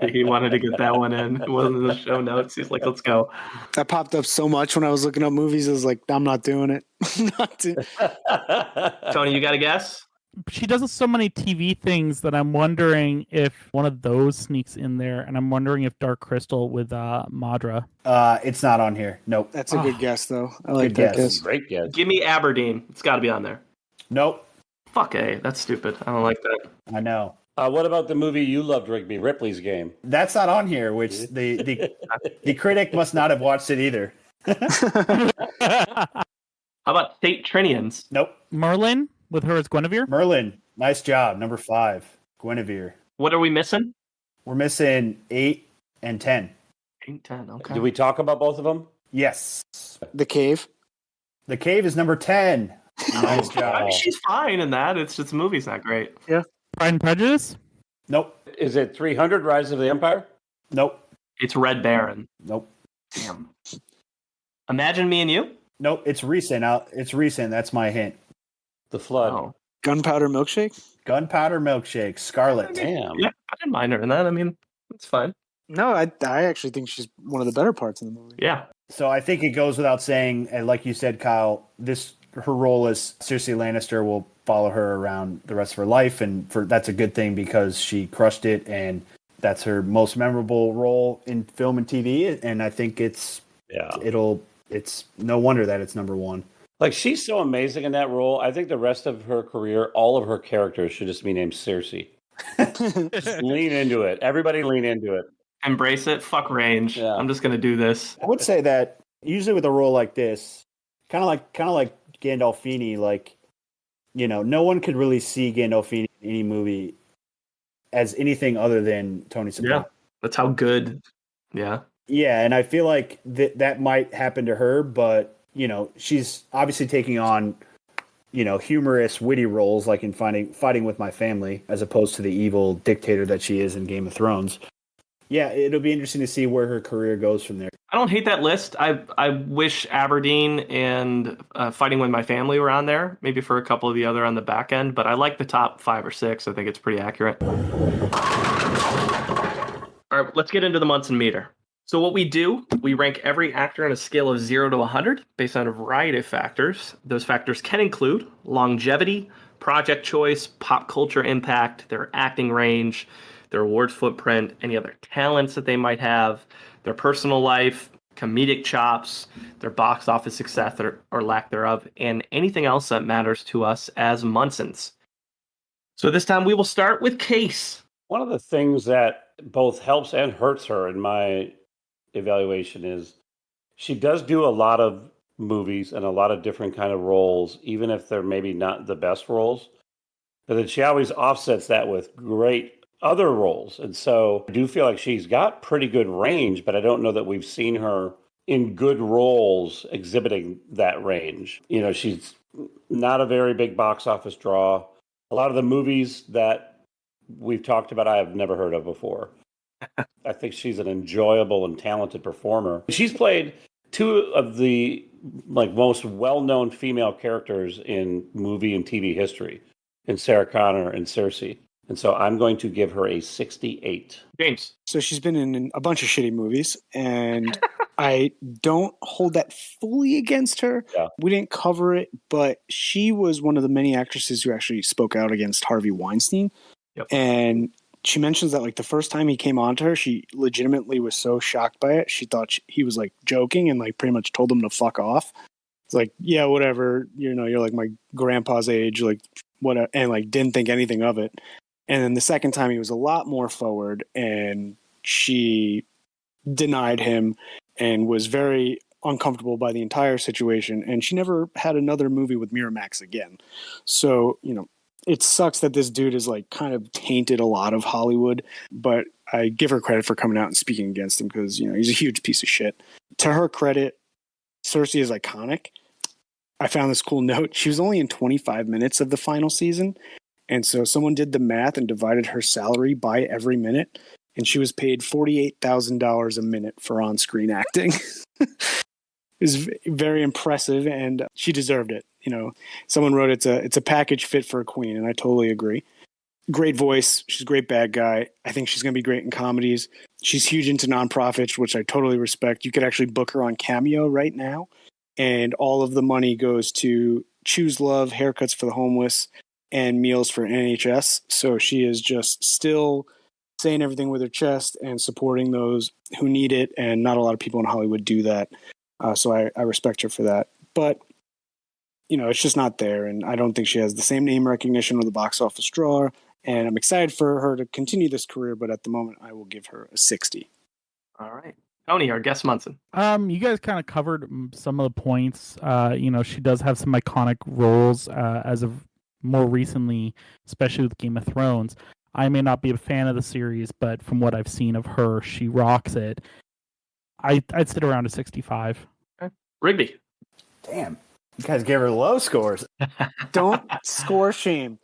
He wanted to get that one in. It wasn't in the show notes. He's like, let's go. That popped up so much when I was looking up movies. I was like, I'm not doing it. Tony, you got a guess? She does so many TV things that I'm wondering if one of those sneaks in there, and I'm wondering if Dark Crystal with Madra. It's not on here. Nope. That's a good guess, though. I like Good that guess. guess. Great guess. Give me Aberdeen. It's got to be on there. Nope. Fuck A. That's stupid. I don't like that. I know. What about the movie you loved, Rigby, Ripley's Game? That's not on here, which the critic must not have watched it either. How about State Trinians? Nope. Merlin with her as Guinevere. Merlin. Nice job. Number 5. Guinevere. What are we missing? We're missing 8 and 10. 8, 10. Okay. Did we talk about both of them? Yes. The Cave? The Cave is number 10. Nice I job. mean, she's fine in that. It's just the movie's not great. Yeah. Pride and Prejudice. Nope. Is it 300 Rise of the Empire? Nope. It's Red Baron. Nope. Damn. Imagine Me and You? Nope. It's recent. It's recent. That's my hint. The Flood. Oh. Gunpowder Milkshake? Gunpowder Milkshake. Scarlet. Damn. Yeah, I didn't mind her in that. I mean, it's fine. No, I actually think she's one of the better parts in the movie. Yeah. So I think it goes without saying, and like you said, Kyle, her role as Cersei Lannister will follow her around the rest of her life, and that's a good thing because she crushed it, and that's her most memorable role in film and TV. And I think it's no wonder that it's number 1. Like, she's so amazing in that role. I think the rest of her career, all of her characters should just be named Cersei. Just lean into it. Everybody lean into it. Embrace it. Fuck range. Yeah. I'm just going to do this. I would say that usually with a role like this, kind of like Gandolfini, like, no one could really see Gandolfini in any movie as anything other than Tony Soprano. Yeah. That's how good. Yeah. Yeah, and I feel like that might happen to her, but she's obviously taking on humorous, witty roles like in Fighting with My Family, as opposed to the evil dictator that she is in Game of Thrones. Yeah, it'll be interesting to see where her career goes from there. I don't hate that list. I wish Aberdeen and Fighting with My Family were on there, maybe for a couple of the other on the back end, but I like the top 5 or 6. I think it's pretty accurate. All right, let's get into the Munson Meter. So what we do, we rank every actor on a scale of 0 to 100 based on a variety of factors. Those factors can include longevity, project choice, pop culture impact, their acting range, their awards footprint, any other talents that they might have, their personal life, comedic chops, their box office success or lack thereof, and anything else that matters to us as Munsons. So this time we will start with Case. One of the things that both helps and hurts her in my evaluation is she does do a lot of movies and a lot of different kind of roles, even if they're maybe not the best roles. But then she always offsets that with great other roles. And so I do feel like she's got pretty good range, but I don't know that we've seen her in good roles exhibiting that range. She's not a very big box office draw. A lot of the movies that we've talked about, I have never heard of before. I think she's an enjoyable and talented performer. She's played 2 of the most well-known female characters in movie and TV history, in Sarah Connor and Cersei. And so I'm going to give her a 68. James. So she's been in a bunch of shitty movies, and I don't hold that fully against her. Yeah. We didn't cover it, but she was one of the many actresses who actually spoke out against Harvey Weinstein. Yep. And she mentions that the first time he came on to her, she legitimately was so shocked by it. She thought he was joking and pretty much told him to fuck off. It's yeah, whatever. You're my grandpa's age, whatever, and didn't think anything of it. And then the second time he was a lot more forward, and she denied him and was very uncomfortable by the entire situation. And she never had another movie with Miramax again. So, it sucks that this dude is kind of tainted a lot of Hollywood, but I give her credit for coming out and speaking against him because, he's a huge piece of shit. To her credit, Cersei is iconic. I found this cool note. She was only in 25 minutes of the final season. And so someone did the math and divided her salary by every minute, and she was paid $48,000 a minute for on-screen acting. It was very impressive, and she deserved it. Someone wrote it's a package fit for a queen, and I totally agree. Great voice. She's a great bad guy. I think she's going to be great in comedies. She's huge into nonprofits, which I totally respect. You could actually book her on Cameo right now, and all of the money goes to Choose Love, haircuts for the homeless, and meals for NHS. So she is just still saying everything with her chest and supporting those who need it. And not a lot of people in Hollywood do that. So I respect her for that. But, it's just not there. And I don't think she has the same name recognition or the box office draw. And I'm excited for her to continue this career. But at the moment, I will give her a 60. All right. Tony, our guest Munson. You guys kind of covered some of the points. She does have some iconic roles as of more recently, especially with Game of Thrones. I may not be a fan of the series, but from what I've seen of her, she rocks it. I'd sit around a 65. Okay. Rigby. Damn. You guys gave her low scores. Don't score shame.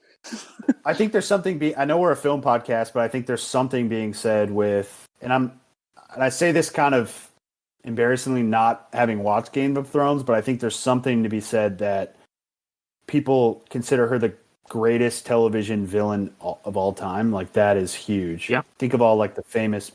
I think there's something I know we're a film podcast, but I think there's something being said with, and I say this kind of embarrassingly not having watched Game of Thrones, but I think there's something to be said that people consider her the greatest television villain of all time. That is huge. Yeah. Think of all the famous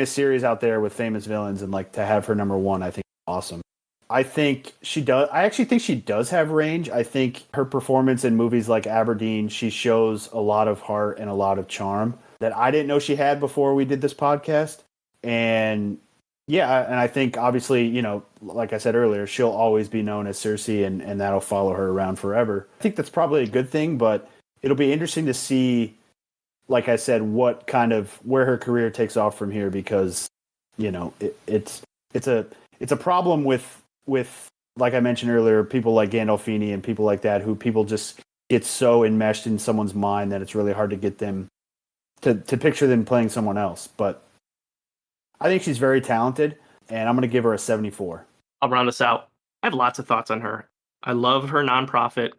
series out there with famous villains, and to have her number 1, I think is awesome. I think she does. I actually think she does have range. I think her performance in movies like Aberdeen, she shows a lot of heart and a lot of charm that I didn't know she had before we did this podcast. And yeah, and I think obviously, like I said earlier, she'll always be known as Cersei, and that'll follow her around forever. I think that's probably a good thing, but it'll be interesting to see, like I said, where her career takes off from here, because, it's a problem with, like I mentioned earlier, people like Gandolfini and people like that, who people just get so enmeshed in someone's mind that it's really hard to get them to picture them playing someone else. But I think she's very talented, and I'm going to give her a 74. I'll round us out. I have lots of thoughts on her. I love her nonprofit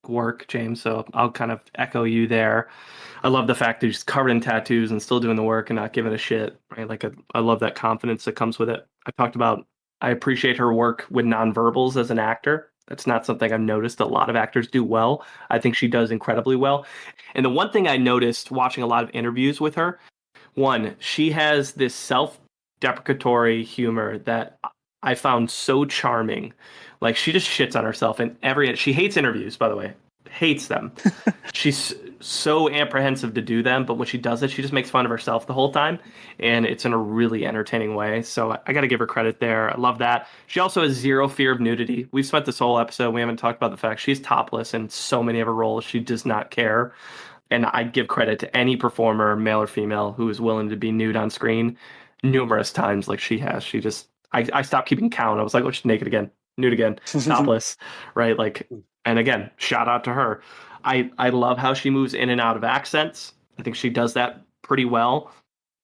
work, James, so I'll kind of echo you there. I love the fact that she's covered in tattoos and still doing the work and not giving a shit, right? Like, I love that confidence that comes with it. I appreciate her work with nonverbals as an actor. That's not something I've noticed a lot of actors do well. I think she does incredibly well. And the one thing I noticed watching a lot of interviews with her, one, she has this self-deprecatory humor that I found so charming. Like, she just shits on herself in she hates interviews, by the way. Hates them. She's so apprehensive to do them, but when she does it, she just makes fun of herself the whole time, and it's in a really entertaining way. So I got to give her credit there. I love that. She also has zero fear of nudity. We've spent this whole episode, we haven't talked about the fact she's topless in so many of her roles. She does not care. And I give credit to any performer, male or female, who is willing to be nude on screen numerous times like she has. She just, I stopped keeping count. I was like, oh, she's naked again, nude again, topless, right? Like, and again, shout out to her. I love how she moves in and out of accents. I think she does that pretty well.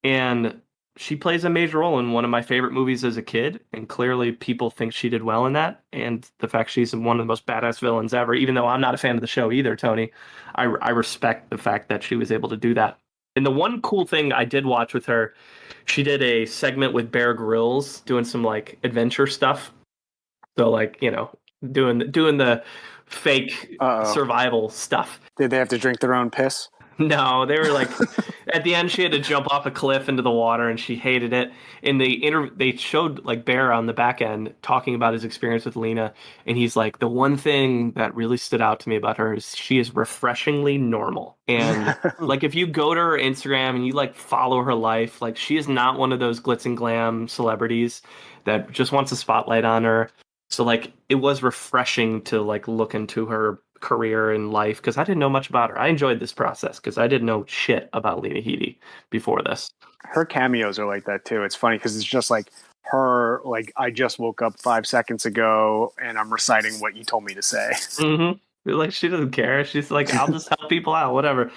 And she plays a major role in one of my favorite movies as a kid. And clearly people think she did well in that. And the fact she's one of the most badass villains ever, even though I'm not a fan of the show either, Tony, I respect the fact that she was able to do that. And the one cool thing I did watch with her, she did a segment with Bear Grylls doing some like adventure stuff. So like, you know, doing the fake survival stuff. Did they have to drink their own piss? No, they were like, at the end, she had to jump off a cliff into the water, and she hated it. And they showed like Bear on the back end talking about his experience with Lena, and he's like, the one thing that really stood out to me about her is she is refreshingly normal. And like, if you go to her Instagram and you like follow her life, like she is not one of those glitz and glam celebrities that just wants a spotlight on her. So like, it was refreshing to like look into her career and life, because I didn't know much about her. I enjoyed this process because I didn't know shit about Lena Headey before this. Her cameos are like that too. It's funny because it's just like her, like, I just woke up 5 seconds ago and I'm reciting what you told me to say. Mm-hmm. Like, she doesn't care. She's like, I'll just help people out, whatever.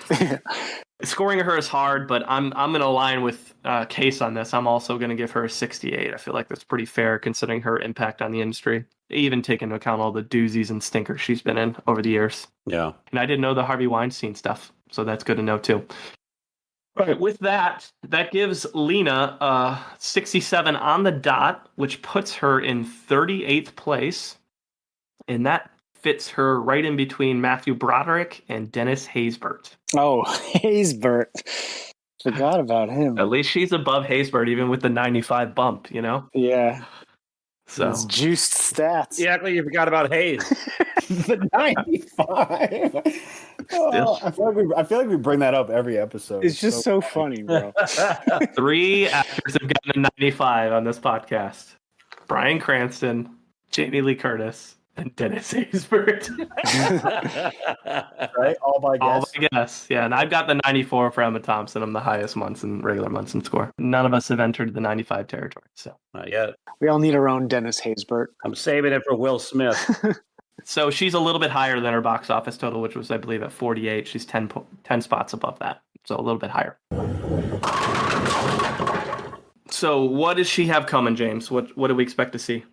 Scoring her is hard, but I'm going to align with Case on this. I'm also going to give her a 68. I feel like that's pretty fair considering her impact on the industry, even taking into account all the doozies and stinkers she's been in over the years. Yeah. And I didn't know the Harvey Weinstein stuff, so that's good to know too. All right, with that gives Lena 67 on the dot, which puts her in 38th place. And that fits her right in between Matthew Broderick and Dennis Haysbert. Oh, Haysbert. Forgot about him. At least she's above Haysbert, even with the 95 bump, you know? Yeah. So It's juiced stats. Yeah, you forgot about Hayes. The 95. Oh, I feel like we bring that up every episode. It's just so funny, bro. 3 actors have gotten a 95 on this podcast. Bryan Cranston, Jamie Lee Curtis, and Dennis Haysbert. Right? All by guess. All by guess. Yeah, and I've got the 94 for Emma Thompson. I'm the highest regular Munson score. None of us have entered the 95 territory. So Not yet. We all need our own Dennis Haysbert. I'm saving it for Will Smith. So she's a little bit higher than her box office total, which was, I believe, at 48. She's 10 spots above that. So a little bit higher. So what does she have coming, James? What do we expect to see?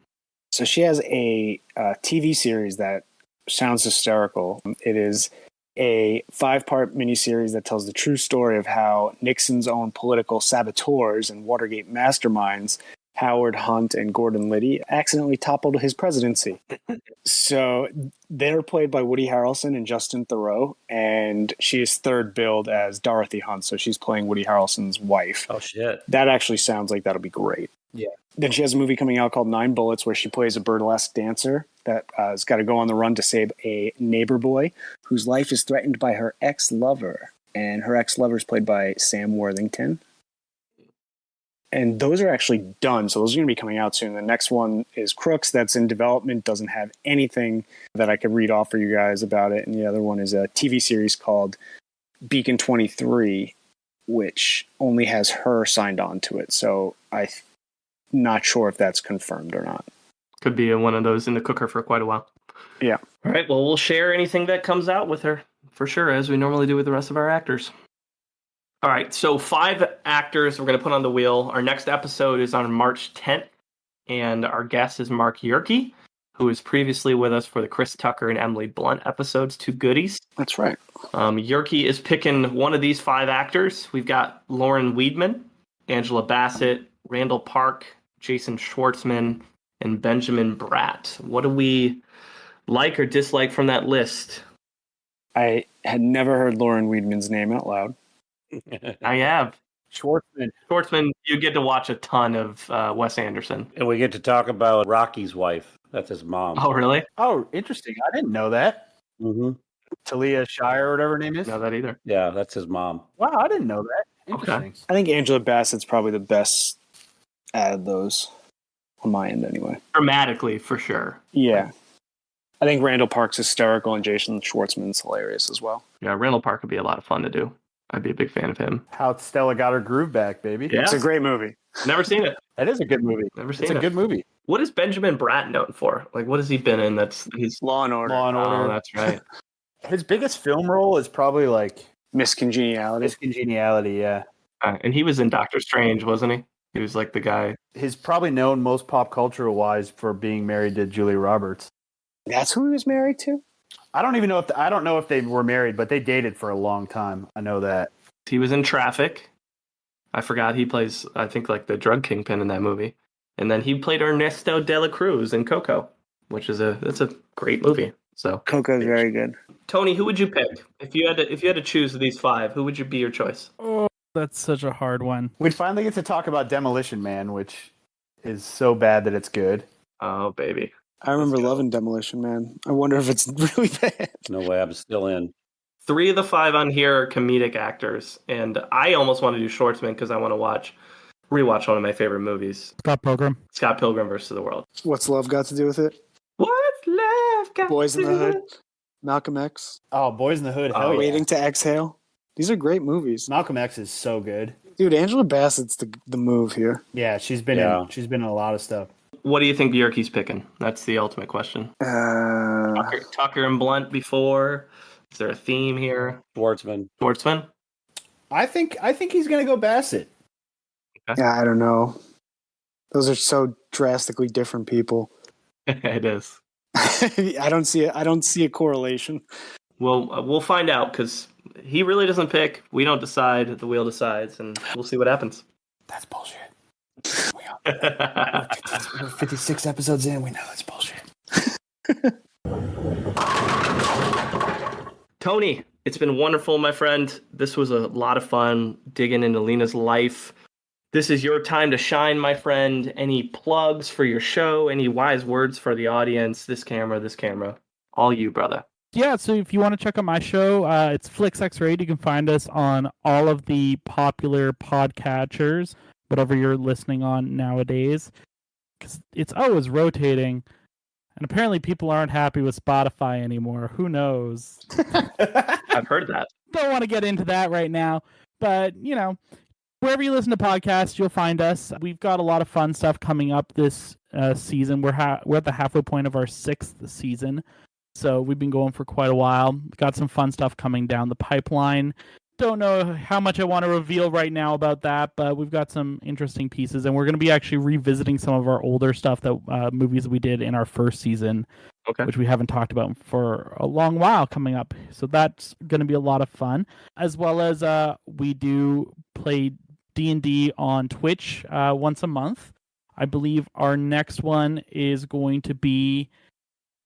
So she has a TV series that sounds hysterical. It is a 5-part miniseries that tells the true story of how Nixon's own political saboteurs and Watergate masterminds, Howard Hunt and Gordon Liddy, accidentally toppled his presidency. So they're played by Woody Harrelson and Justin Theroux, and she is third billed as Dorothy Hunt, so she's playing Woody Harrelson's wife. Oh, shit. That actually sounds like that'll be great. Yeah. Then she has a movie coming out called 9 Bullets where she plays a burlesque dancer that has got to go on the run to save a neighbor boy whose life is threatened by her ex-lover. And her ex-lover is played by Sam Worthington. And those are actually done, so those are going to be coming out soon. The next one is Crooks, that's in development, doesn't have anything that I could read off for you guys about it. And the other one is a TV series called Beacon 23, which only has her signed on to it. So I'm not sure if that's confirmed or not. Could be one of those in the cooker for quite a while. Yeah. All right, well, we'll share anything that comes out with her, for sure, as we normally do with the rest of our actors. All right, so 5 actors we're going to put on the wheel. Our next episode is on March 10th, and our guest is Mark Yerke. who was previously with us for the Chris Tucker and Emily Blunt episodes, two goodies. That's right. Yerky is picking one of these 5 actors. We've got Lauren Weidman, Angela Bassett, Randall Park, Jason Schwartzman, and Benjamin Bratt. What do we like or dislike from that list? I had never heard Lauren Weidman's name out loud. I have. Schwartzman, you get to watch a ton of Wes Anderson. And we get to talk about Rocky's wife. That's his mom. Oh, really? Oh, interesting. I didn't know that. Mm-hmm. Talia Shire or whatever her name is. Know that either. Yeah, that's his mom. Wow, I didn't know that. Interesting. Okay. I think Angela Bassett's probably the best out of those, on my end anyway. Dramatically, for sure. Yeah. I think Randall Park's hysterical and Jason Schwartzman's hilarious as well. Yeah, Randall Park would be a lot of fun to do. I'd be a big fan of him. How Stella got her groove back, baby. Yeah. It's a great movie. Never seen it. That is a good movie. Never seen It's it. a good movie. What is Benjamin Bratt known for? Like, what has he been in? He's Law and Order. Law and Order. Oh, that's right. His biggest film role is probably like Miss Congeniality. Miss Congeniality, yeah. And he was in Doctor Strange, wasn't he? He was like the guy. He's probably known most pop culture wise for being married to Julia Roberts. That's who he was married to? I don't even know if they were married, but they dated for a long time. I know that. He was in Traffic. I forgot he plays, I think, like the drug kingpin in that movie. And then he played Ernesto de la Cruz in Coco, which is that's a great movie. So Coco's very good. Tony, who would you pick if you had to choose these 5? Who would be your choice? Oh, that's such a hard one. We'd finally get to talk about Demolition Man, which is so bad that it's good. Oh, baby. I remember loving Demolition Man. I wonder if it's really bad. No way, I'm still in. 3 of the 5 on here are comedic actors, and I almost want to do Schwartzman because I want to rewatch one of my favorite movies, Scott Pilgrim versus the World. What's Love got to do with it? What's love got Boys to in the do Hood. with it? Malcolm X. Oh, Boys in the Hood. Oh, Hell yeah. Waiting to Exhale. These are great movies. Malcolm X is so good. Dude, Angela Bassett's the move here. Yeah, she's been in a lot of stuff. What do you think Bjorky's picking? That's the ultimate question. Tucker and Blunt before. Is there a theme here? Schwartzman. I think he's gonna go Bassett. Okay. Yeah, I don't know. Those are so drastically different people. It is. I don't see a correlation. Well, we'll find out because he really doesn't pick. We don't decide. The wheel decides, and we'll see what happens. That's bullshit. We're 56 episodes in. We know that's bullshit. Tony, it's been wonderful, my friend. This was a lot of fun digging into Lena's life. This is your time to shine, my friend. Any plugs for your show? Any wise words for the audience? This camera. All you, brother. Yeah, so if you want to check out my show, it's FlicksXRayed. You can find us on all of the popular podcatchers, whatever you're listening on nowadays. 'Cause it's always rotating. And apparently people aren't happy with Spotify anymore. Who knows? I've heard that. Don't want to get into that right now. But, wherever you listen to podcasts, you'll find us. We've got a lot of fun stuff coming up this season. We're at the halfway point of our 6th season. So we've been going for quite a while. Got some fun stuff coming down the pipeline. Don't know how much I want to reveal right now about that, but we've got some interesting pieces, and we're going to be actually revisiting some of our older stuff, that movies that we did in our first season, which we haven't talked about for a long while coming up. So that's going to be a lot of fun, as well as we do play D&D on Twitch once a month. I believe our next one is going to be,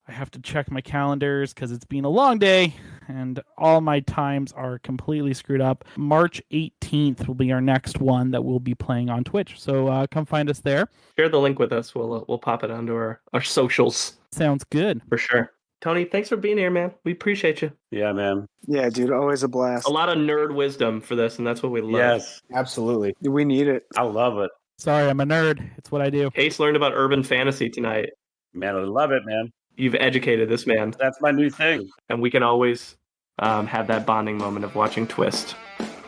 I have to check my calendars because it's been a long day and all my times are completely screwed up. March 18th will be our next one that we'll be playing on Twitch. So come find us there. Share the link with us. We'll pop it onto our socials. Sounds good. For sure. Tony, thanks for being here, man. We appreciate you. Yeah, man. Yeah, dude, always a blast. A lot of nerd wisdom for this, and that's what we love. Yes, absolutely. We need it. I love it. Sorry, I'm a nerd. It's what I do. Case learned about urban fantasy tonight. Man, I love it, man. You've educated this man. That's my new thing. And we can always have that bonding moment of watching Twist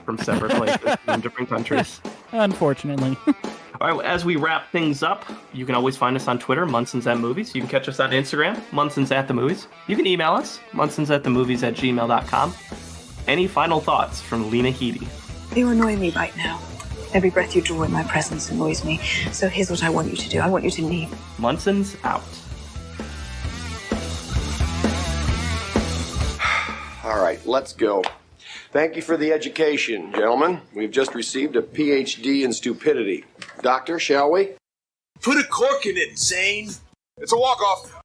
from separate places in different countries. Unfortunately. All right, as we wrap things up, you can always find us on Twitter, Munson's at Movies. You can catch us on Instagram, Munson's at the Movies. You can email us, munsonsatthemovies@gmail.com. Any final thoughts from Lena Headey? You annoy me right now. Every breath you draw in my presence annoys me. So here's what I want you to do. I want you to leave. Munson's out. All right, let's go. Thank you for the education, gentlemen. We've just received a PhD in stupidity. Doctor, shall we? Put a cork in it, Zane. It's a walk-off.